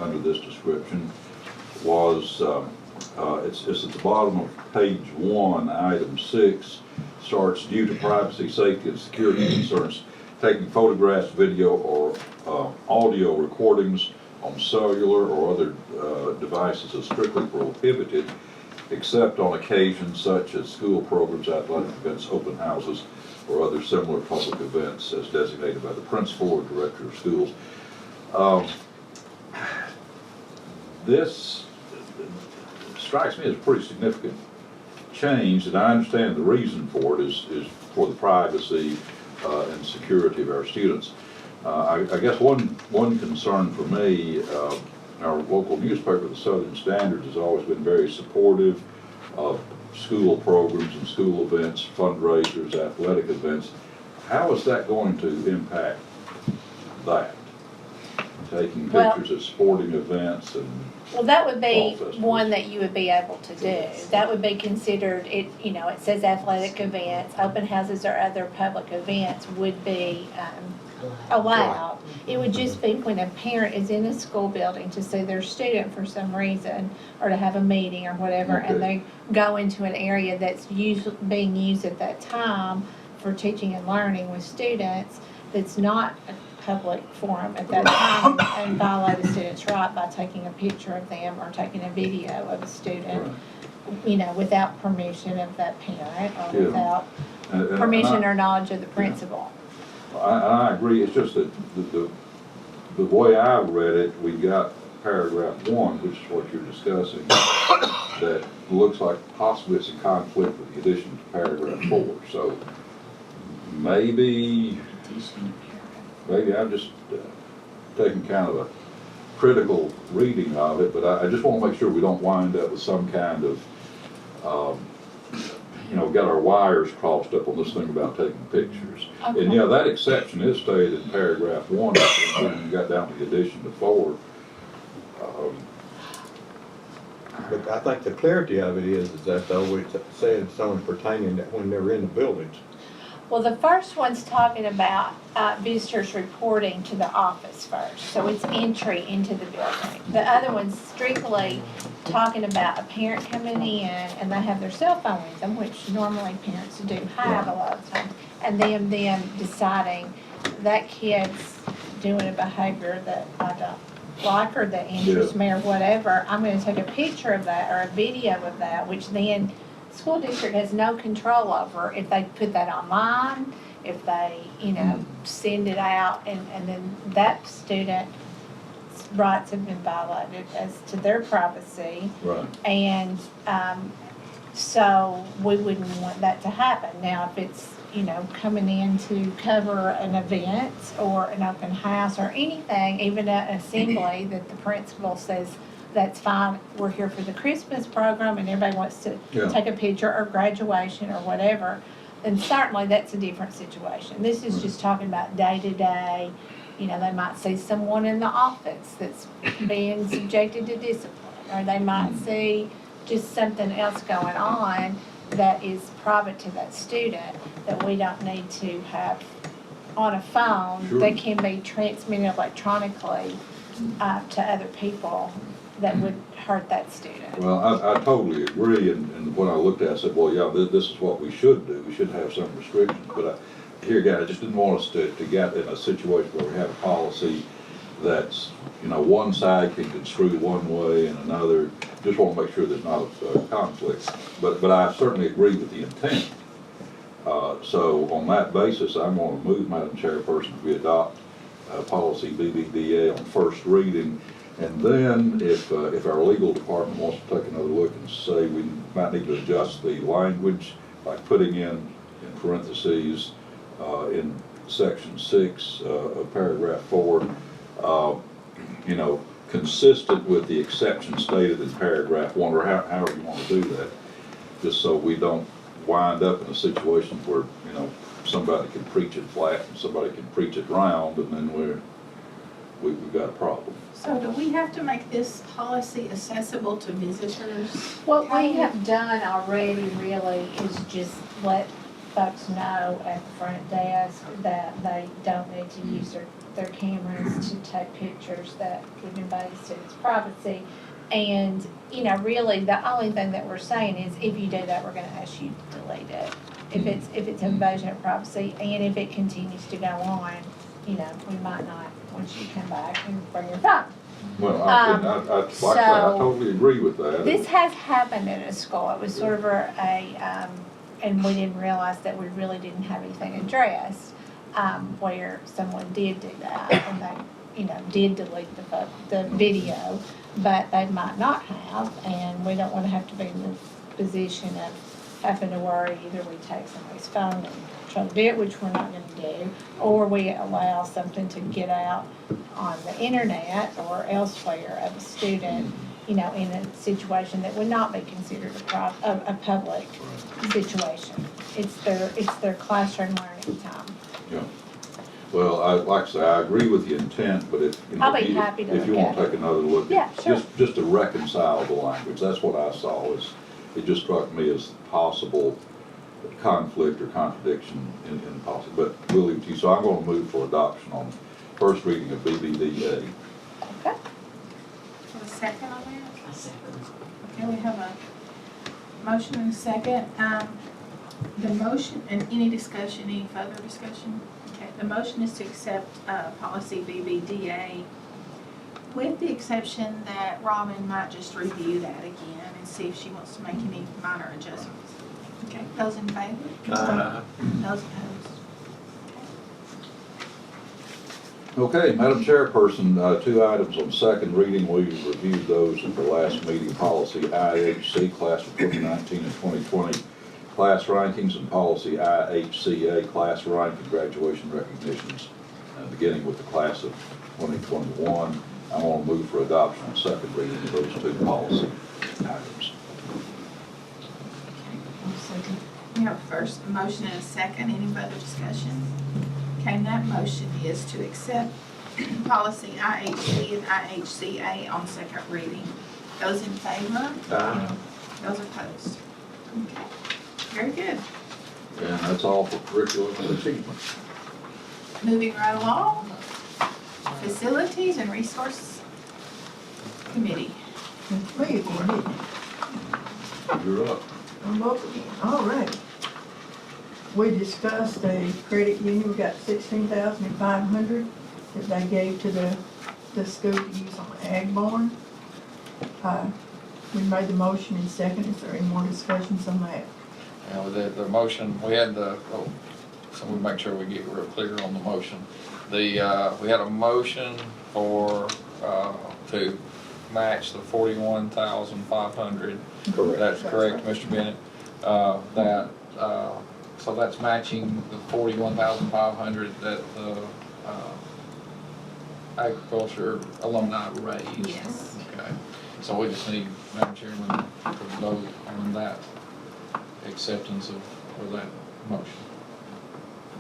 under this description was, it's at the bottom of page 1, item 6, starts due to privacy, safety, and security concerns, taking photographs, video, or audio recordings on cellular or other devices is strictly prohibited, except on occasions such as school programs, athletic events, open houses, or other similar public events as designated by the principal or director of schools. This strikes me as a pretty significant change, and I understand the reason for it is for the privacy and security of our students. I guess one concern for me, our local newspaper, the Southern Standard, has always been very supportive of school programs and school events, fundraisers, athletic events. How is that going to impact that? Taking Well- pictures at sporting events and, Well, that would be Fall festivals. one that you would be able to do. That would be considered, it says athletic events, open houses or other public events would be allowed. It would just be when a parent is in a school building to see their student for some reason, or to have a meeting or whatever, and Okay. they go into an area that's being used at that time for teaching and learning with students, that's not a public forum at that time, and violate a student's right by taking a picture of them or taking a video of a student, without permission of that parent, or Yeah. without and permission or knowledge of the principal. I agree, it's just that the way I read it, we got paragraph 1, which is what you're discussing, that looks like possibly it's in conflict with the addition to paragraph 4, so maybe I'm just taking kind of a critical reading of it, but I just want to make sure we don't wind up with some kind of, got our wires crossed up on this thing about taking pictures. And yeah, that exception is stated in paragraph 1, when you got down to the addition to 4. But I think the clarity of it is that though it said something pertaining that when they're in the buildings. Well, the first one's talking about visitors reporting to the office first, so it's entry into the building. The other one's strictly talking about a parent coming in and they have their cell phone with them, which normally parents do have a lot of times, and them deciding that kid's doing a behavior that I don't like or that interests me or whatever. I'm going to take a picture of that or a video of that, which then school district has no control over if they put that online, if they, send it out, and then that student's rights have been violated as to their privacy. Right. And so we wouldn't want that to happen. Now, if it's, coming in to cover an event or an open house or anything, even an assembly that the principal says, that's fine, we're here for the Christmas program and everybody wants to take a picture, or graduation or whatever, then certainly that's a different situation. This is just talking about day-to-day, they might see someone in the office that's being subjected to discipline, or they might see just something else going on that is private to that student that we don't need to have on a phone. Sure. That can be transmitted electronically to other people that would hurt that student. Well, I totally agree, and when I looked at it, I said, well, yeah, this is what we should do. We should have some restrictions, but here again, I just didn't want us to get in a situation where we have a policy that's, one side can construe one way and another. Just want to make sure there's not a conflict. But I certainly agree with the intent. So on that basis, I'm going to move, Madam Chairperson, we adopt policy BBDA on first reading. And then if our legal department wants to take another look and say we might need to adjust the language by putting in parentheses in section 6 of paragraph 4, consistent with the exception stated in paragraph 1, or however you want to do that, just so we don't wind up in a situation where, somebody can preach it flat and somebody can preach it round, and then we've got a problem. So do we have to make this policy accessible to visitors? What we have done already really is just let folks know at the front desk that they don't need to use their cameras to take pictures that would invade students' privacy. And, really the only thing that we're saying is if you do that, we're gonna ask you to delete it. If it's invasion of privacy, and if it continues to go on, we might not want you to come back and bring your phone. Well, I totally agree with that. This has happened at a school. It was sort of and we didn't realize that we really didn't have anything addressed, where someone did do that, and they, did delete the video, but they might not have, and we don't want to have to be in the position of having to worry either we take somebody's phone and try to do it, which we're not going to do, or we allow something to get out on the internet or elsewhere of a student, in a situation that would not be considered a public situation. It's their classroom learning time. Yeah. Well, like I say, I agree with the intent, but if, you know, I'll be if you- happy to if you look want at to take another look Yeah, at, sure. just to reconcile the language, that's what I saw, is, it just struck me as possible conflict or contradiction in policy, but we'll leave it to you. So I'm going to move for adoption on first reading of BBDA. Okay. Have a second on that? I second. Okay, we have a motion and a second. The motion, and any discussion, any further discussion? Okay, the motion is to accept, policy BBDA with the exception that Robin might just review that again and see if she wants to make any minor adjustments. Okay, those in favor? Those opposed? Okay, Madam Chairperson, 2 items on second reading. We reviewed those at the last meeting. Policy IHC, class of 2019 and 2020, class rankings, and policy IHCA, class rank and graduation recognitions, beginning with the class of 2021. I'm going to move for adoption on second reading of those 2 policy items. We have first a motion and a second. Any further discussion? Okay, and that motion is to accept policy IHC and IHCA on second reading. Those in favor? Those opposed? Okay, very good. And that's all for curriculum and achievement. Moving right along, Facilities and Resource Committee. It's me again, isn't it? You're up. I'm up again, all right. We discussed a credit union, we got 16,500 that they gave to the school to use on the ag barn. We made the motion in second, is there any more discussions on that? And with the motion, we had so we make sure we get real clear on the motion. We had a motion for, to match the 41,500. Correct. That's correct, Mr. Bennett. So that's matching the 41,500 that the agriculture alumni raised. Yes. Okay, so we just need, Madam Chairman, to vote on that acceptance of that motion.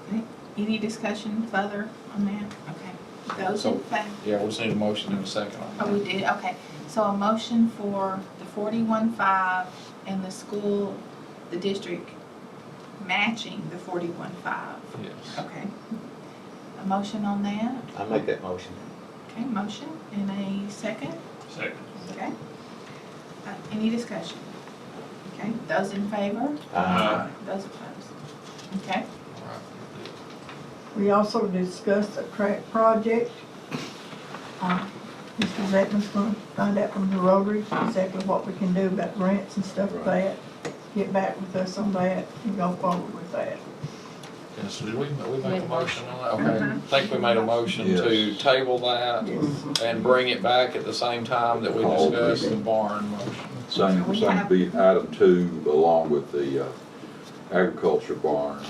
Okay, any discussion further on that? Okay, those in favor? Yeah, we just need a motion and a second on that. Oh, we did, okay. So a motion for the 41.5 and the school, the district matching the 41.5. Yes. Okay. A motion on that? I make that motion. Okay, motion and a second? Second. Okay. Any discussion? Okay, those in favor? Those opposed? Okay. We also discussed a crack project. Mr. Beckman's gonna find out from the Rotary exactly what we can do about grants and stuff like that. Get back with us on that and go forward with that. Yes, so did we make a motion on that? Okay, I think we made a motion Yes. to table that Yes. and bring it back at the same time that we Call discussed the meeting. barn motion. Same be item 2 along with the agriculture barn.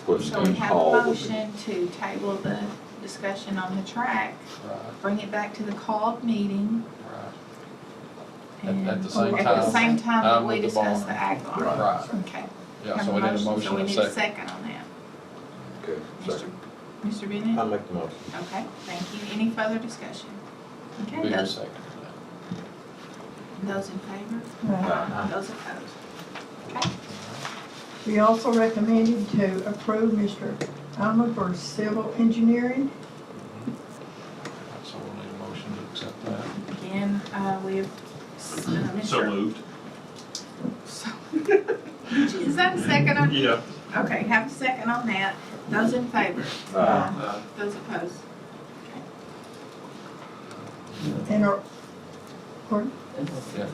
Putting So we in have call. a motion to table the discussion on the track, Right, bring it back to the called meeting. right. And At the same At the time, same time that we with the discuss barn. the ag barn. Right. Okay. Yeah, Have so we need a motion So we and a need a second. second on that. Okay, second. Mr. Bennett? I make the motion. Okay, thank you. Any further discussion? Okay, Be a those second. in favor? Those opposed? Okay. We also recommended to approve Mr. Alma for civil engineering. So we'll need a motion to accept that. Again, we have, Mr. So moved. Is that a second on? Yeah. Okay, have a second on that. Those in favor? Those opposed? And our, pardon? Yeah.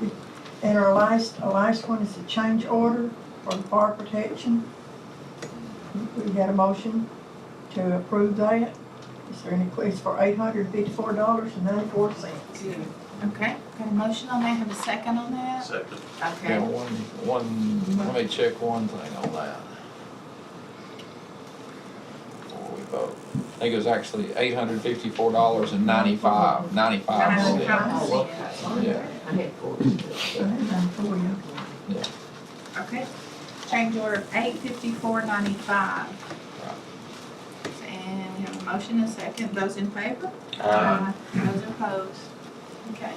And our last one is a change order for the fire protection. We had a motion to approve that. Is there any, it's for $854.94. Okay, got a motion on that, have a second on that? Second. Yeah, Okay, let me check one thing on that. Before we vote. I think it was actually $854.95 cents. Oh, Yeah, I had 4. okay. Change order of $854.95. And Motion and second. Those in favor? Aye. Those opposed? Okay.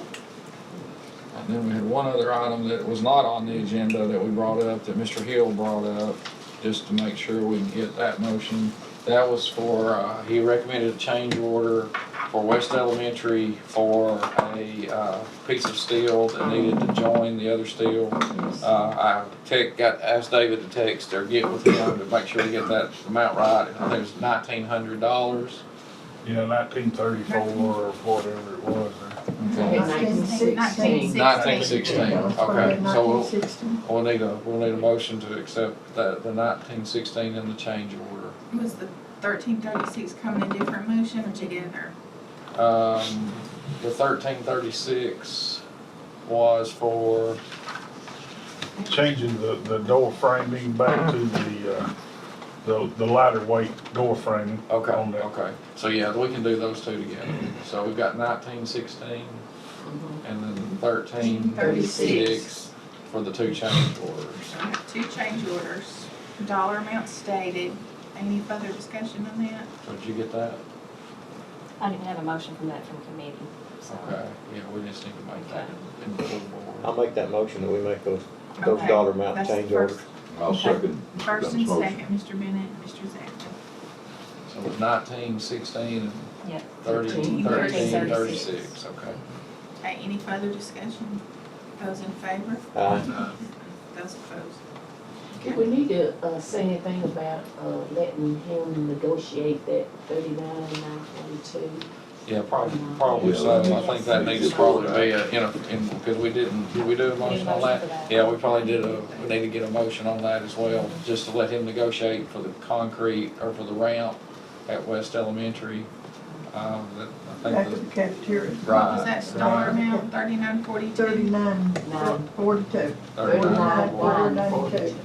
And then we had one other item that was not on the agenda that we brought up, that Mr. Hill brought up, just to make sure we can get that motion. That was for, he recommended a change order for West Elementary for a piece of steel that needed to join the other steel. Asked David to text or get with him to make sure we get that amount right. I think it was $1,900. Yeah, 1934 or whatever it was. Okay. 1916. 1916, okay, so 1916. we'll need a motion to accept the 1916 and the change order. Was the 1336 coming in different motion or together? The 1336 was for, Changing the door framing back to the lighter weight door framing on that. okay, so yeah, we can do those two together. So we've got 1916 and then 1336 for the two change orders. I have two change orders, dollar amount stated. Any further discussion on that? So did you get that? I didn't have a motion from that from committee, so. Okay, yeah, we just need to make that in the full I'll board. make that motion that we make those Okay, dollar amount that's the change orders. first- I'll second Mr. First Dunn's and motion. second, Mr. Bennett, Mr. Zach. So it was 1916 and Yeah. 1336, okay. Okay, any further discussion? Those in favor? Aye. Those opposed? Do we need to, say anything about, letting him negotiate that 39,942? Yeah, probably so. I think that needs to probably be because did we do a motion on that? Yeah, we probably we need to get a motion on that as well, just to let him negotiate for the concrete or for the ramp at West Elementary. I Back think at the cafeteria. What was right. that dollar amount, 3942? 3942. 39,942.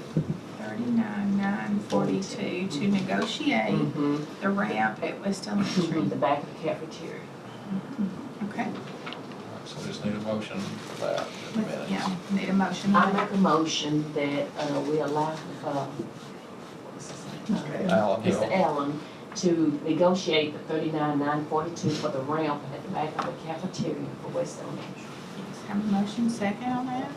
39,942 to negotiate the ramp at West Elementary. The back of the cafeteria. Okay, So we just need a motion for that in a minute. yeah, need a motion I on that. make a motion that, we allow, what's his name? Alan Hill. Mr. Allen to negotiate the 39,942 for the ramp at the back of the cafeteria for West Elementary. Have a motion second on that?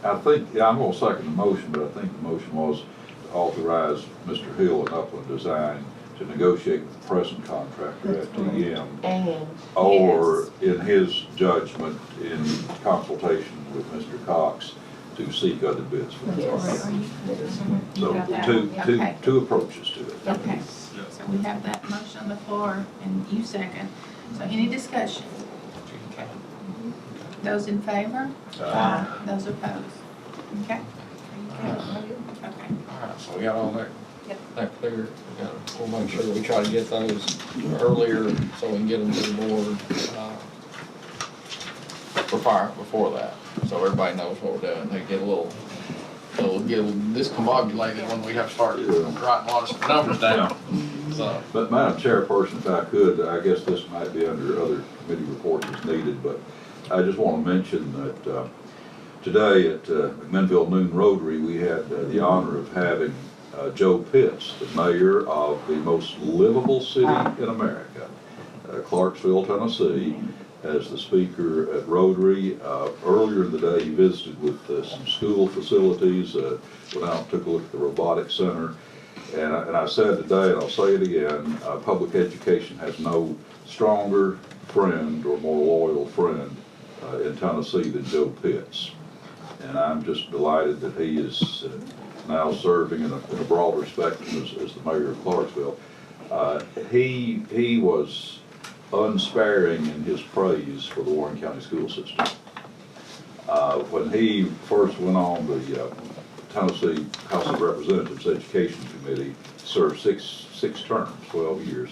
I think, yeah, I'm gonna second the motion, but I think the motion was to authorize Mr. Hill and Upland Design to negotiate with the present contractor at TM, And, or in his judgment, in consultation with Mr. Cox, to seek other bids for the yes, project. So, got that. Okay. two approaches to it. Okay, so we have that motion on the floor and you second. So any discussion? Those in favor? Those opposed? Okay? Okay. All right, so we got all that clear. We'll make sure we try to get those earlier so we can get them to the board before that, so everybody knows what we're doing. They get a little discombobulated when we have to start writing a lot of numbers down. So, But Madam Chairperson, if I could, I guess this might be under other committee reports as needed, but I just want to mention that today at McMinnville Noon Rotary, we had the honor of having Joe Pitts, the mayor of the most livable city in America, Clarksville, Tennessee, as the speaker at Rotary. Earlier in the day, he visited with some school facilities, went out and took a look at the robotics center. And I said today, and I'll say it again, public education has no stronger friend or more loyal friend in Tennessee than Joe Pitts. And I'm just delighted that he is now serving in a broader spectrum as the mayor of Clarksville. He was unsparing in his praise for the Warren County school system. When he first went on the Tennessee House of Representatives Education Committee, served six terms, 12 years.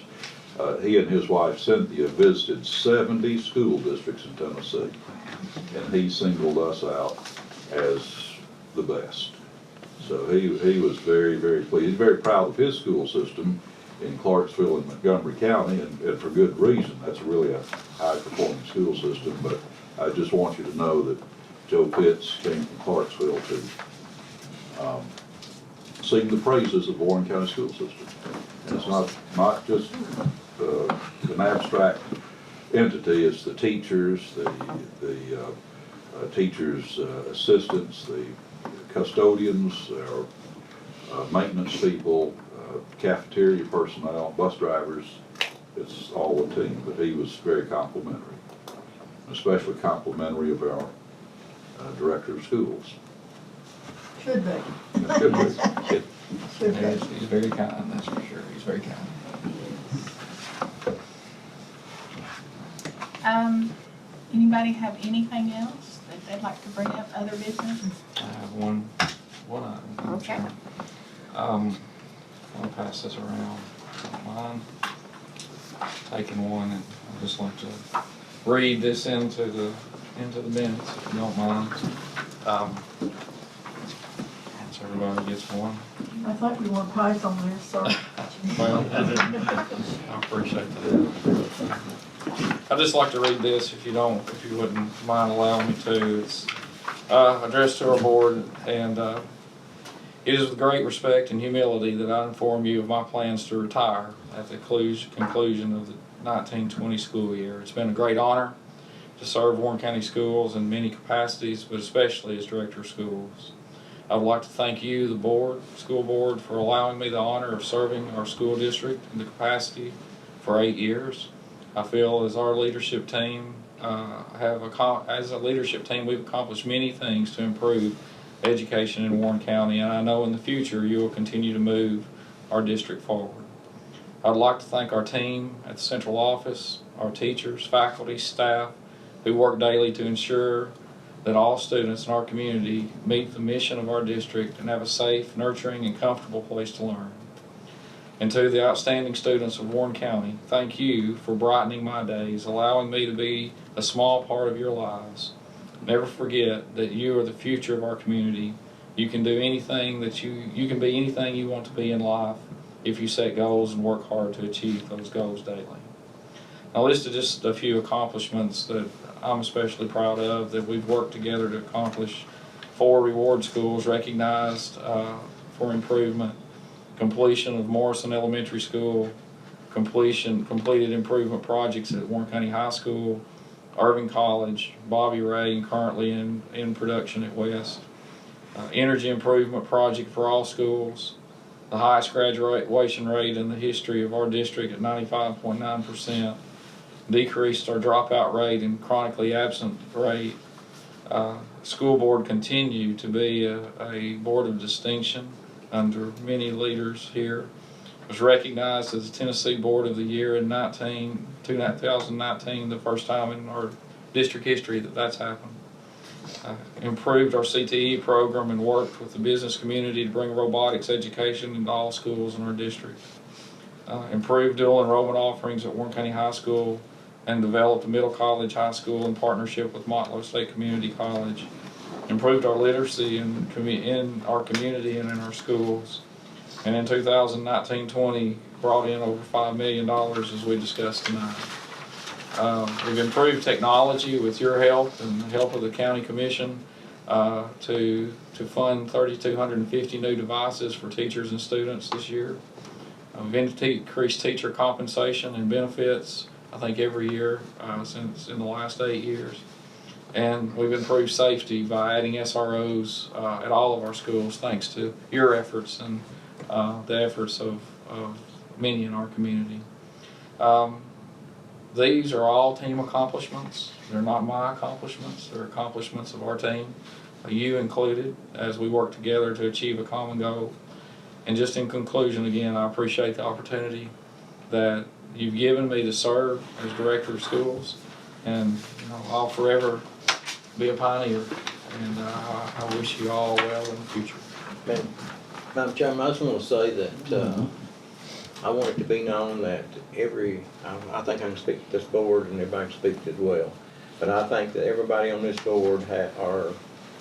He and his wife Cynthia visited 70 school districts in Tennessee, and he singled us out as the best. So he was very, very pleased. He's very proud of his school system in Clarksville and Montgomery County, and for good reason. That's really a high-performing school system, but I just want you to know that Joe Pitts came from Clarksville to sing the praises of the Warren County school system. It's not just an abstract entity, it's the teachers, the teachers' assistants, the custodians, our maintenance people, cafeteria personnel, bus drivers. It's all a team, but he was very complimentary, especially complimentary of our director of schools. Should be. Should be. Should be. He's very kind, that's for sure. He's very kind. Anybody have anything else that they'd like to bring up, other business? I have one item. Okay. I'll pass this around. Don't mind taking one, and I'd just like to read this into the minutes, if you don't mind. So everybody gets one. I thought you want pies on there, sorry. Well, I appreciate that. I'd just like to read this, if you wouldn't mind allowing me to. It's addressed to our board, and it is with great respect and humility that I inform you of my plans to retire at the conclusion of the 1920 school year. It's been a great honor to serve Warren County Schools in many capacities, but especially as Director of Schools. I would like to thank you, the school board, for allowing me the honor of serving our school district in the capacity for 8 years. I feel as our leadership team as a leadership team, we've accomplished many things to improve education in Warren County, and I know in the future you will continue to move our district forward. I'd like to thank our team at the central office, our teachers, faculty, staff, who work daily to ensure that all students in our community meet the mission of our district and have a safe, nurturing, and comfortable place to learn. And to the outstanding students of Warren County, thank you for brightening my days, allowing me to be a small part of your lives. Never forget that you are the future of our community. You can do anything you can be anything you want to be in life if you set goals and work hard to achieve those goals daily. I listed just a few accomplishments that I'm especially proud of that we've worked together to accomplish. 4 reward schools recognized for improvement, completion of Morrison Elementary School, completed improvement projects at Warren County High School, Irving College, Bobby Ray, and currently in production at West. Energy improvement project for all schools, the highest graduation rate in the history of our district at 95.9%, decreased our dropout rate and chronically absent rate. School board continued to be a board of distinction under many leaders here. Was recognized as the Tennessee Board of the Year in 2019, the first time in our district history that's happened. Improved our CTE program and worked with the business community to bring robotics education into all schools in our district. Improved dual enrollment offerings at Warren County High School and developed a middle college high school in partnership with Motlow State Community College. Improved our literacy in our community and in our schools. And in 2019-20, brought in over $5 million as we discussed tonight. We've improved technology with your help and the help of the County Commission to fund 3,250 new devices for teachers and students this year. We've increased teacher compensation and benefits, I think, every year since in the last 8 years. And we've improved safety by adding SROs at all of our schools, thanks to your efforts and the efforts of many in our community. These are all team accomplishments. They're not my accomplishments. They're accomplishments of our team, you included, as we work together to achieve a common goal. And just in conclusion, again, I appreciate the opportunity that you've given me to serve as Director of Schools. And I'll forever be a pioneer. And I wish you all well in the future. Madam Chairman, I just want to say that I want it to be known that I think I can speak to this board and everybody can speak as well, but I think that everybody on this board are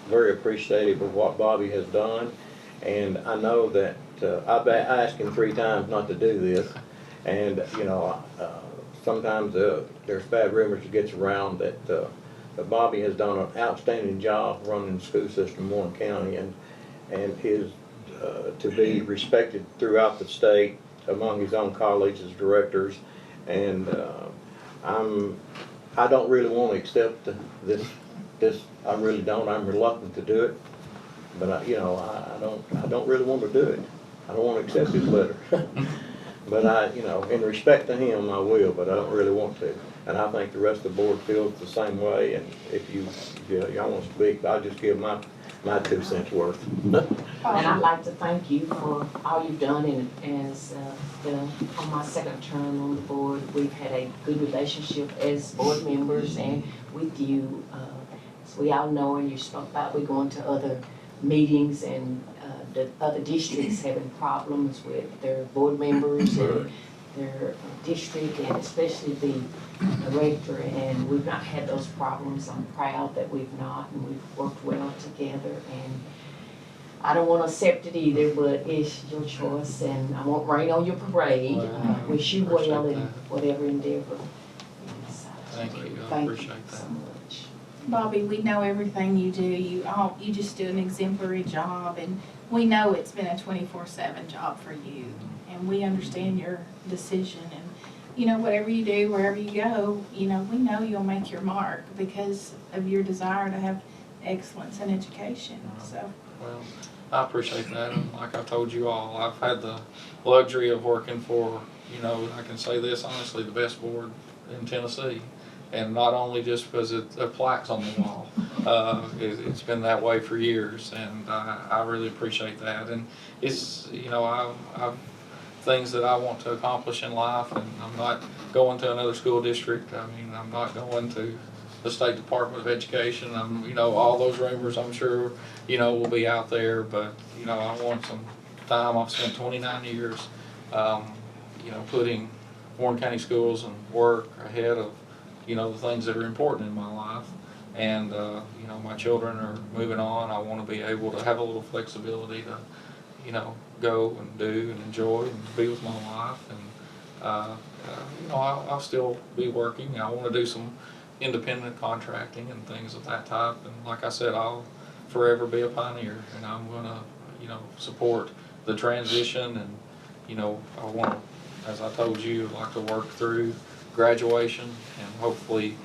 very appreciative of what Bobby has done, and I know that I've asked him 3 times not to do this, and sometimes there's bad rumors that gets around that Bobby has done an outstanding job running the school system in Warren County, and his to be respected throughout the state among his own colleagues as directors. And I don't really want to accept this, I really don't. I'm reluctant to do it. But I don't really want to do it. I don't want to accept his letter. But in respect to him, I will, but I don't really want to. And I think the rest of the board feels the same way, and if y'all want to speak, I'll just give my 2 cents worth. And I'd like to thank you for all you've done, and as on my second term on the board, we've had a good relationship as board members and with you. As we all know, and you spoke about, we're going to other meetings and the other districts having problems with their board members and their district, and especially the director, and we've not had those problems. I'm proud that we've not, and we've worked well together, and I don't want to accept it either, but it's your choice, and I won't rain on your parade. Wish you well in whatever endeavor. Thank you, I Thank you appreciate that. so much. Bobby, we know everything you do. You just do an exemplary job, and we know it's been a 24/7 job for you, and we understand your decision. And whatever you do, wherever you go, we know you'll make your mark because of your desire to have excellence in education. So. Well, I appreciate that, and like I told you all, I've had the luxury of working for, I can say this honestly, the best board in Tennessee. And not only just because a plaque's on the wall, it's been that way for years, and I really appreciate that. And it's, I've things that I want to accomplish in life, and I'm not going to another school district. I mean, I'm not going to the State Department of Education. All those rumors, I'm sure, will be out there, but, I want some time. I've spent 29 years, putting Warren County schools and work ahead of the things that are important in my life. And, my children are moving on. I want to be able to have a little flexibility to, go and do and enjoy and be with my wife. And, I'll still be working. I want to do some independent contracting and things of that type. And like I said, I'll forever be a pioneer, and I'm going to, support the transition. And, I want to, as I told you, I'd like to work through graduation and hopefully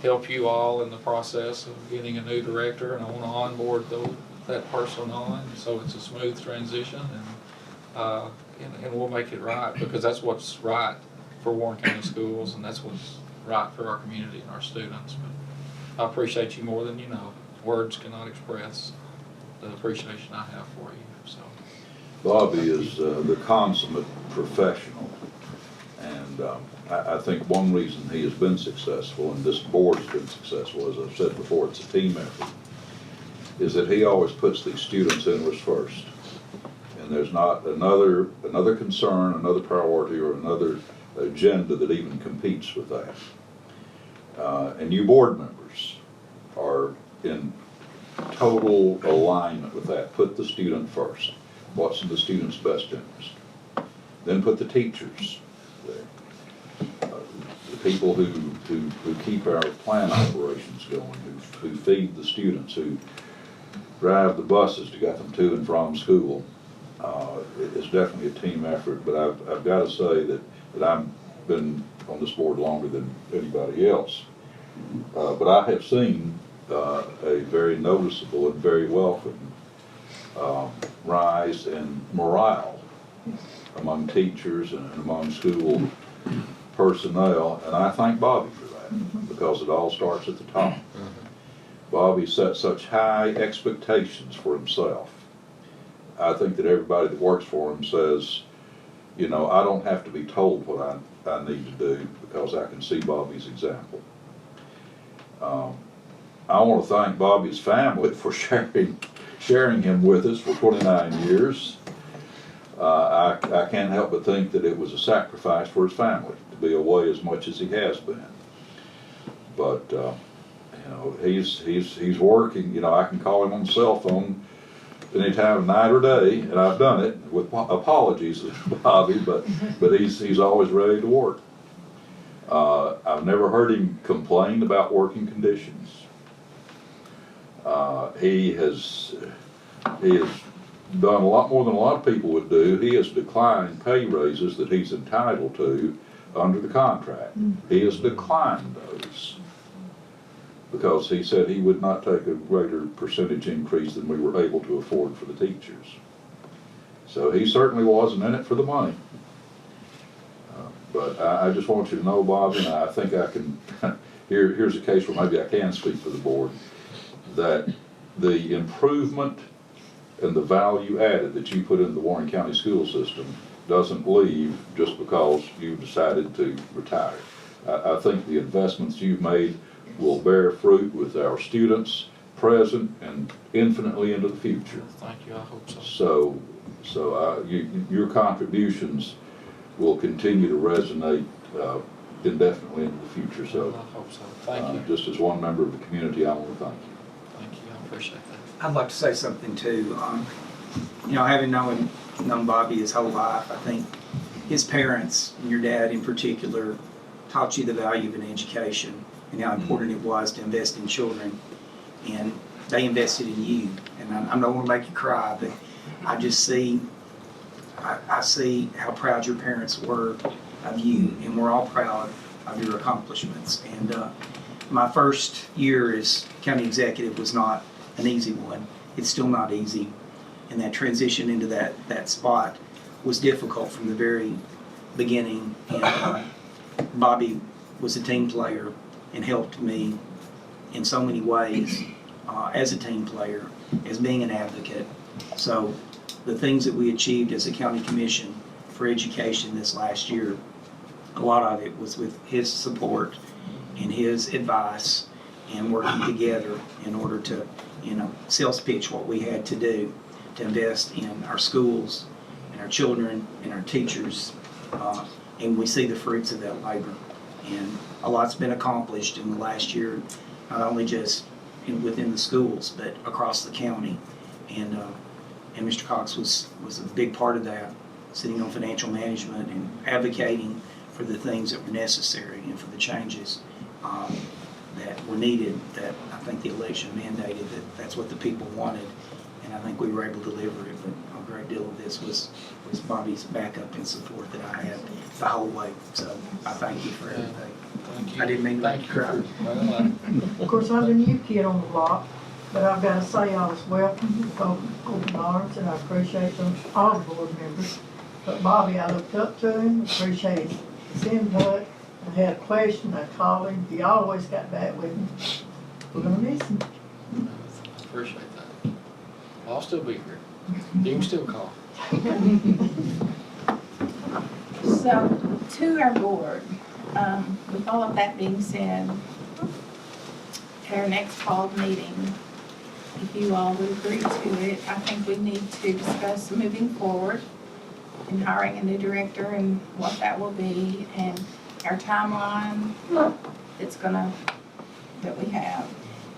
help you all in the process of getting a new director, and I want to onboard that person on so it's a smooth transition, and we'll make it right, because that's what's right for Warren County Schools, and that's what's right for our community and our students. But I appreciate you more than you know. Words cannot express the appreciation I have for you. So Bobby is the consummate professional, and I think one reason he has been successful, and this board has been successful, as I've said before, it's a team effort, is that he always puts the students' interests first. And there's not another concern, another priority, or another agenda that even competes with that. And you board members are in total alignment with that. Put the student first. What's in the student's best interest? Then put the teachers there. The people who keep our plant operations going, who feed the students, who drive the buses to get them to and from school. It's definitely a team effort, but I've got to say that I've been on this board longer than anybody else. But I have seen a very noticeable and very welcome rise in morale among teachers and among school personnel, and I thank Bobby for that, because it all starts at the top. Bobby set such high expectations for himself. I think that everybody that works for him says, I don't have to be told what I need to do, because I can see Bobby's example. I want to thank Bobby's family for sharing him with us for 29 years. I can't help but think that it was a sacrifice for his family to be away as much as he has been. But he's working. I can call him on the cell phone anytime, night or day, and I've done it with apologies, Bobby. But he's always ready to work. I've never heard him complain about working conditions. He has done a lot more than a lot of people would do. He has declined pay raises that he's entitled to under the contract. He has declined those because he said he would not take a greater percentage increase than we were able to afford for the teachers. So he certainly wasn't in it for the money. But I just want you to know, Bob, and I think I can, here's a case where maybe I can speak for the board, that the improvement and the value added that you put in the Warren County school system doesn't leave just because you decided to retire. I think the investments you've made will bear fruit with our students present and infinitely into the future. Thank you, I hope so. Your contributions will continue to resonate indefinitely into the future. I So, hope so. Thank you. just as one member of the community, I want to thank you. Thank you, I appreciate that. I'd like to say something too. You know, having known Bobby his whole life, I think his parents, and your dad in particular, taught you the value of an education and how important it was to invest in children. And they invested in you. And I don't want to make you cry, but I just see, I see how proud your parents were of you, and we're all proud of your accomplishments. And my first year as county executive was not an easy one. It's still not easy. And that transition into that spot was difficult from the very beginning. And Bobby was a team player and helped me in so many ways as a team player, as being an advocate. So the things that we achieved as a county commission for education this last year, a lot of it was with his support and his advice and working together in order to, you know, sales pitch what we had to do to invest in our schools and our children and our teachers. And we see the fruits of that labor. And a lot's been accomplished in the last year, not only just within the schools, but across the county. And Mr. Cox was a big part of that, sitting on financial management and advocating for the things that were necessary and for the changes that were needed, that I think the election mandated that's what the people wanted. And I think we were able to deliver it, but a great deal of this was Bobby's backup and support that I had the whole way. So I thank you for everything. Thank you. I didn't mean to make you cry. Of course, I'm the new kid on the block, but I've got to say I was welcomed with open arms, and I appreciate them, all the board members. But Bobby, I looked up to him, appreciated his input. I had a question, I called him, he always got back with me. We're gonna miss him. I appreciate that. I'll still be here. You can still call. So, to our board, with all of that being said, at our next called meeting, if you all would agree to it, I think we need to discuss moving forward in hiring a new director and what that will be, and our timeline that we have.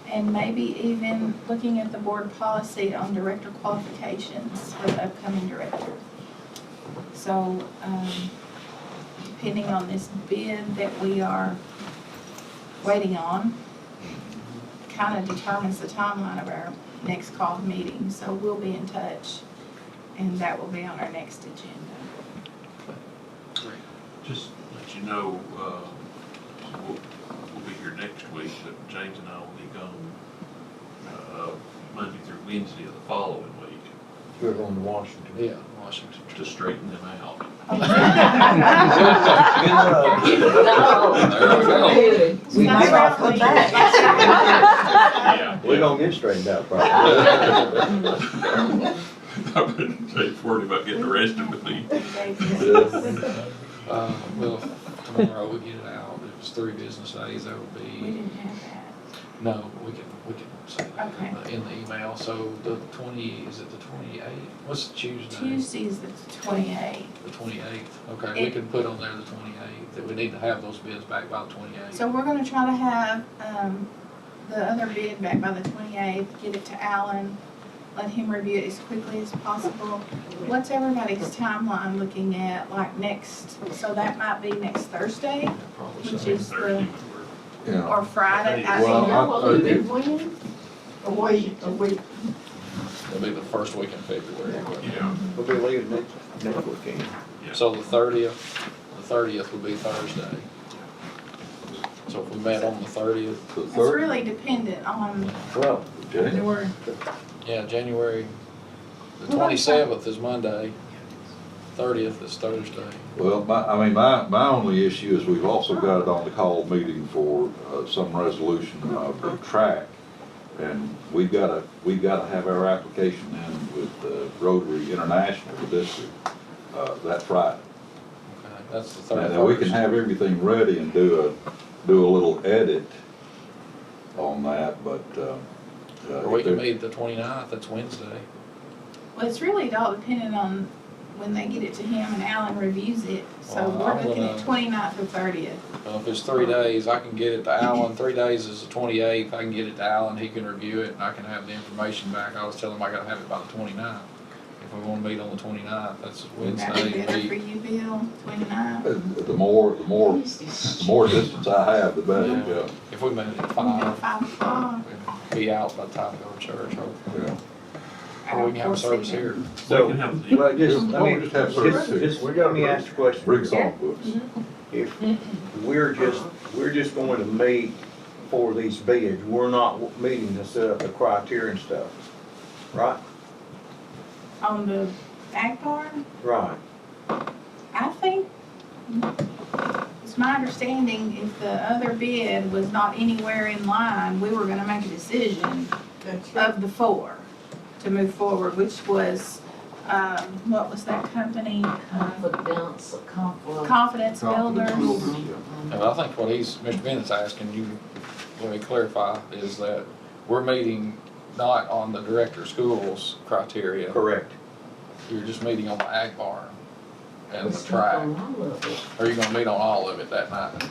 And maybe even looking at the board policy on director qualifications for the upcoming director. So, depending on this bid that we are waiting on, kind of determines the timeline of our next called meeting. So we'll be in touch, and that will be on our next agenda. Just let you know, we'll be here next week, but James and I will be gone Monday through Wednesday of the following week We're going to Washington. Yeah, Washington. to straighten them out. Good luck. There we go. We Not get off really. the back. Yeah. We're gonna get straightened out probably. I've been worried about getting arrested with me. Well, tomorrow we get it out. It was 3 business days. That would We be, didn't have that. no, we can say that Okay. in the email. So the 20, is it the 28th? What's the Tuesday? Tuesday's the 28th. The 28th. Okay, we can put on there the 28th, that we need to have those bids back by the 28th. So we're gonna try to have, the other bid back by the 28th, get it to Alan, let him review it as quickly as possible. What's everybody's timeline looking at, like next, so that might be next Thursday, Probably which so. is the, Yeah. or Friday? Well, I I- A week. It'll be the first week in February. Yeah. We'll be leaving next weekend. So the 30th would be Thursday. So if we met on the 30th, The It's third, really dependent on Well, January. yeah, January, the 27th is Monday, 30th is Thursday. Well, my only issue is we've also got it on the call meeting for, some resolution of the track. And we've gotta have our application in with Rotary International, the district, that Friday. Okay, that's the 31st. Now, we can have everything ready and do a little edit on that, but, Or we if can there- meet the 29th, that's Wednesday. Well, it's really all dependent on when they get it to him and Alan reviews it. So Well, we're I'm looking at gonna- 29th or 30th. If it's 3 days, I can get it to Alan. 3 days is the 28th. I can get it to Alan. He can review it, and I can have the information back. I was telling him I gotta have it by the 29th. If we wanna meet on the 29th, that's Would that be Wednesday. better It'd for be- you, Bill, 29th? The more distance I have, the better, yeah. If we met at At 5, 5 o'clock. we'd be out by the time we go to church, hopefully. Yeah. Or we can have a service here. So, We can have the- well, just, Why I don't we mean, just have service here? just let me ask you a question. Bring songbooks. If we're just going to meet for these bids, we're not meeting to set up the criteria and stuff, right? On the ag barn, Right. I think, it's my understanding, if the other bid was not anywhere in line, we were gonna make a decision That's right. of the four to move forward, which was, what was that company? Confidence Builder. And I think what Mr. Bennett's asking you, let me clarify, is that we're meeting not on the director of schools criteria. Correct. You're just meeting on the ag barn and the track. Or you're gonna meet on all of it that night?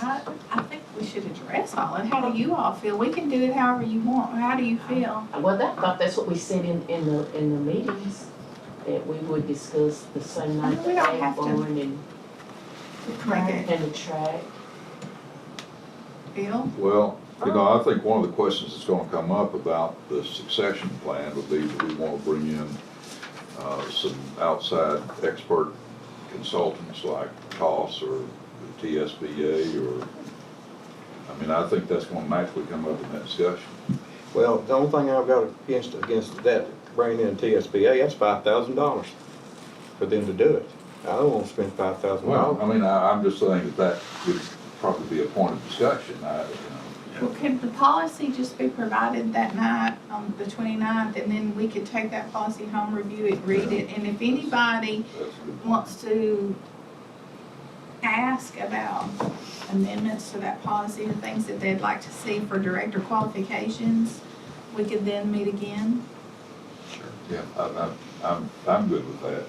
I think we should address all of it. How do you all feel? We can do it however you want. How do you feel? Well, that's what we said in the meetings, that we would discuss the same night, We the don't ag have to- barn Make it, and the track. Bill? Well, I think one of the questions that's gonna come up about the succession plan would be, do we wanna bring in, some outside expert consultants like COS or the TSBA or, I think that's gonna naturally come up in that discussion. Well, the only thing I've got against that, bringing in TSBA, that's $5,000 for them to do it. I don't want to spend $5,000. Well, I'm just saying that would probably be a point of discussion, Well, could the policy just be provided that night on the 29th, and then we could take that policy home, review it, read it, and if anybody that's a good point. wants to ask about amendments to that policy or things that they'd like to see for director qualifications, we could then meet again. Yeah, I'm good with that.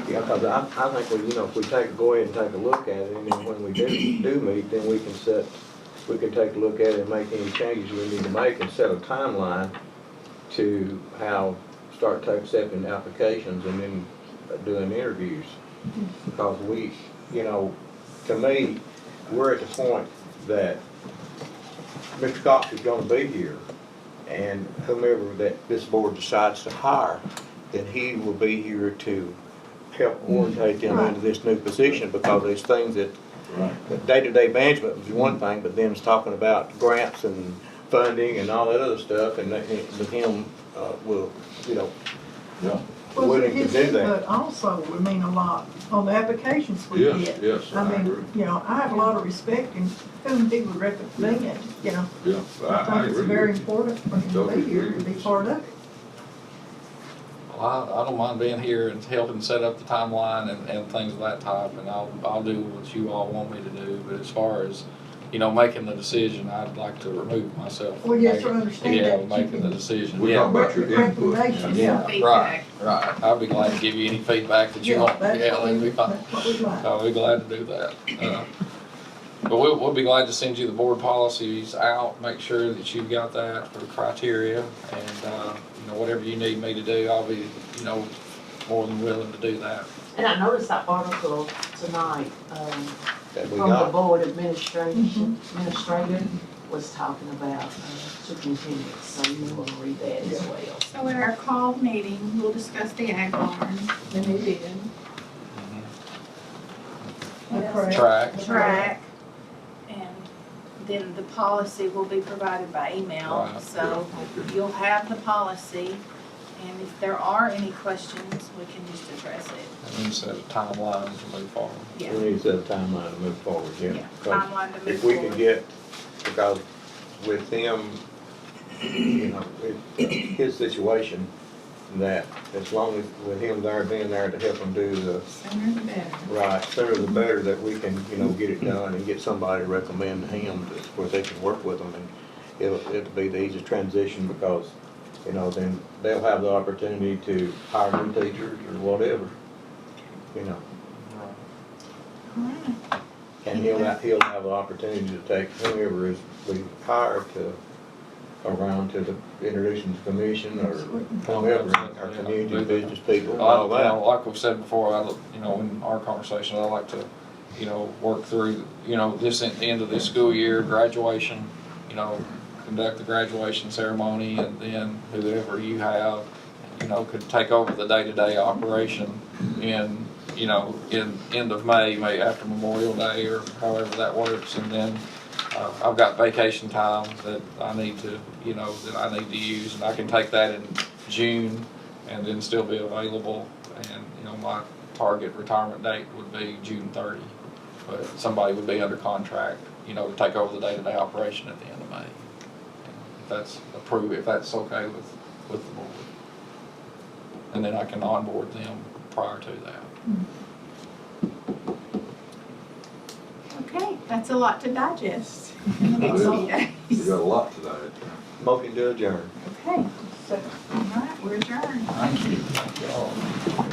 Yeah, because I think, if we go ahead and take a look at it, and then when we do meet, then we can take a look at it and make any changes we need to make and set a timeline to start accepting applications and then doing interviews. Because to me, we're at the point that Mr. Cox is gonna be here, and whomever that this board decides to hire, then he will be here to help orientate them into this new position, because there's things that the day-to-day management was one thing, but then it's talking about grants and funding and all that other stuff, and with him, will, Yeah. Well, willing to his do that. input also would mean a lot on the applications we Yes, get. yes, I agree. I have a lot of respect in whom he would recommend, Yeah, I think it's agree very with you. important for him to Totally be here agree and be with part of it. Well, I don't mind being here and helping set up the timeline and things of that type, and I'll do what you all want me to do, but as far as, making the decision, I'd like to remove myself. Well, yes, I understand Yeah, that, but you making the can- decision, We're yeah. talking about your input. Recommendations, Yeah, Feedback. right. I'd be glad to give you any feedback that you Yeah, want. that's Yeah, what that'd be fine. That's what we'd like. I'll be glad to do that. But we'll be glad to send you the board policies out, make sure that you've got that for the criteria, and, whatever you need me to do, I'll be, more than willing to do that. And I noticed that article tonight, That we from the got. board administrator, was talking about superintendents, so you may want to read that as well. So at our called meeting, we'll discuss the ag barn, the new bid. What else? Track. Track. And then the policy will be provided by email, Right. so you'll have the policy. And if there are any questions, we can just address it. And then set a timeline to move forward. Yeah, We need to set a timeline to move forward, yeah. yeah, 'Cause timeline to move if we forward. could get, because with him, you know, with his situation, that as long as with him there, being there to help him do the Sooner the better. right, sooner the better, that we can, you know, get it done and get somebody to recommend to him to, where they can work with them, and it'll be the easiest transition, because, you know, then they'll have the opportunity to hire new teachers or whatever, you know. All right. And he'll have the opportunity to take whoever is we hire to, around to the, introducing the commission or whoever, our community business people, and all You know, that. like we've said before, you know, in our conversation, I like to, you know, work through, you know, this at the end of this school year, graduation, you know, conduct the graduation ceremony, and then whoever you have, you know, could take over the day-to-day operation in, you know, in end of May, after Memorial Day, or however that works, and then I've got vacation time that I need to, you know, that I need to use, and I can take that in June and then still be available, and, you know, my target retirement date would be June 30. But somebody would be under contract, you know, to take over the day-to-day operation at the end of May. If that's approved, if that's okay with the board. And then I can onboard them prior to that. Okay, that's a lot to digest. We got a lot today. Motion to adjourn. Okay, so, all right, we're adjourned. Thank you. Thank you all.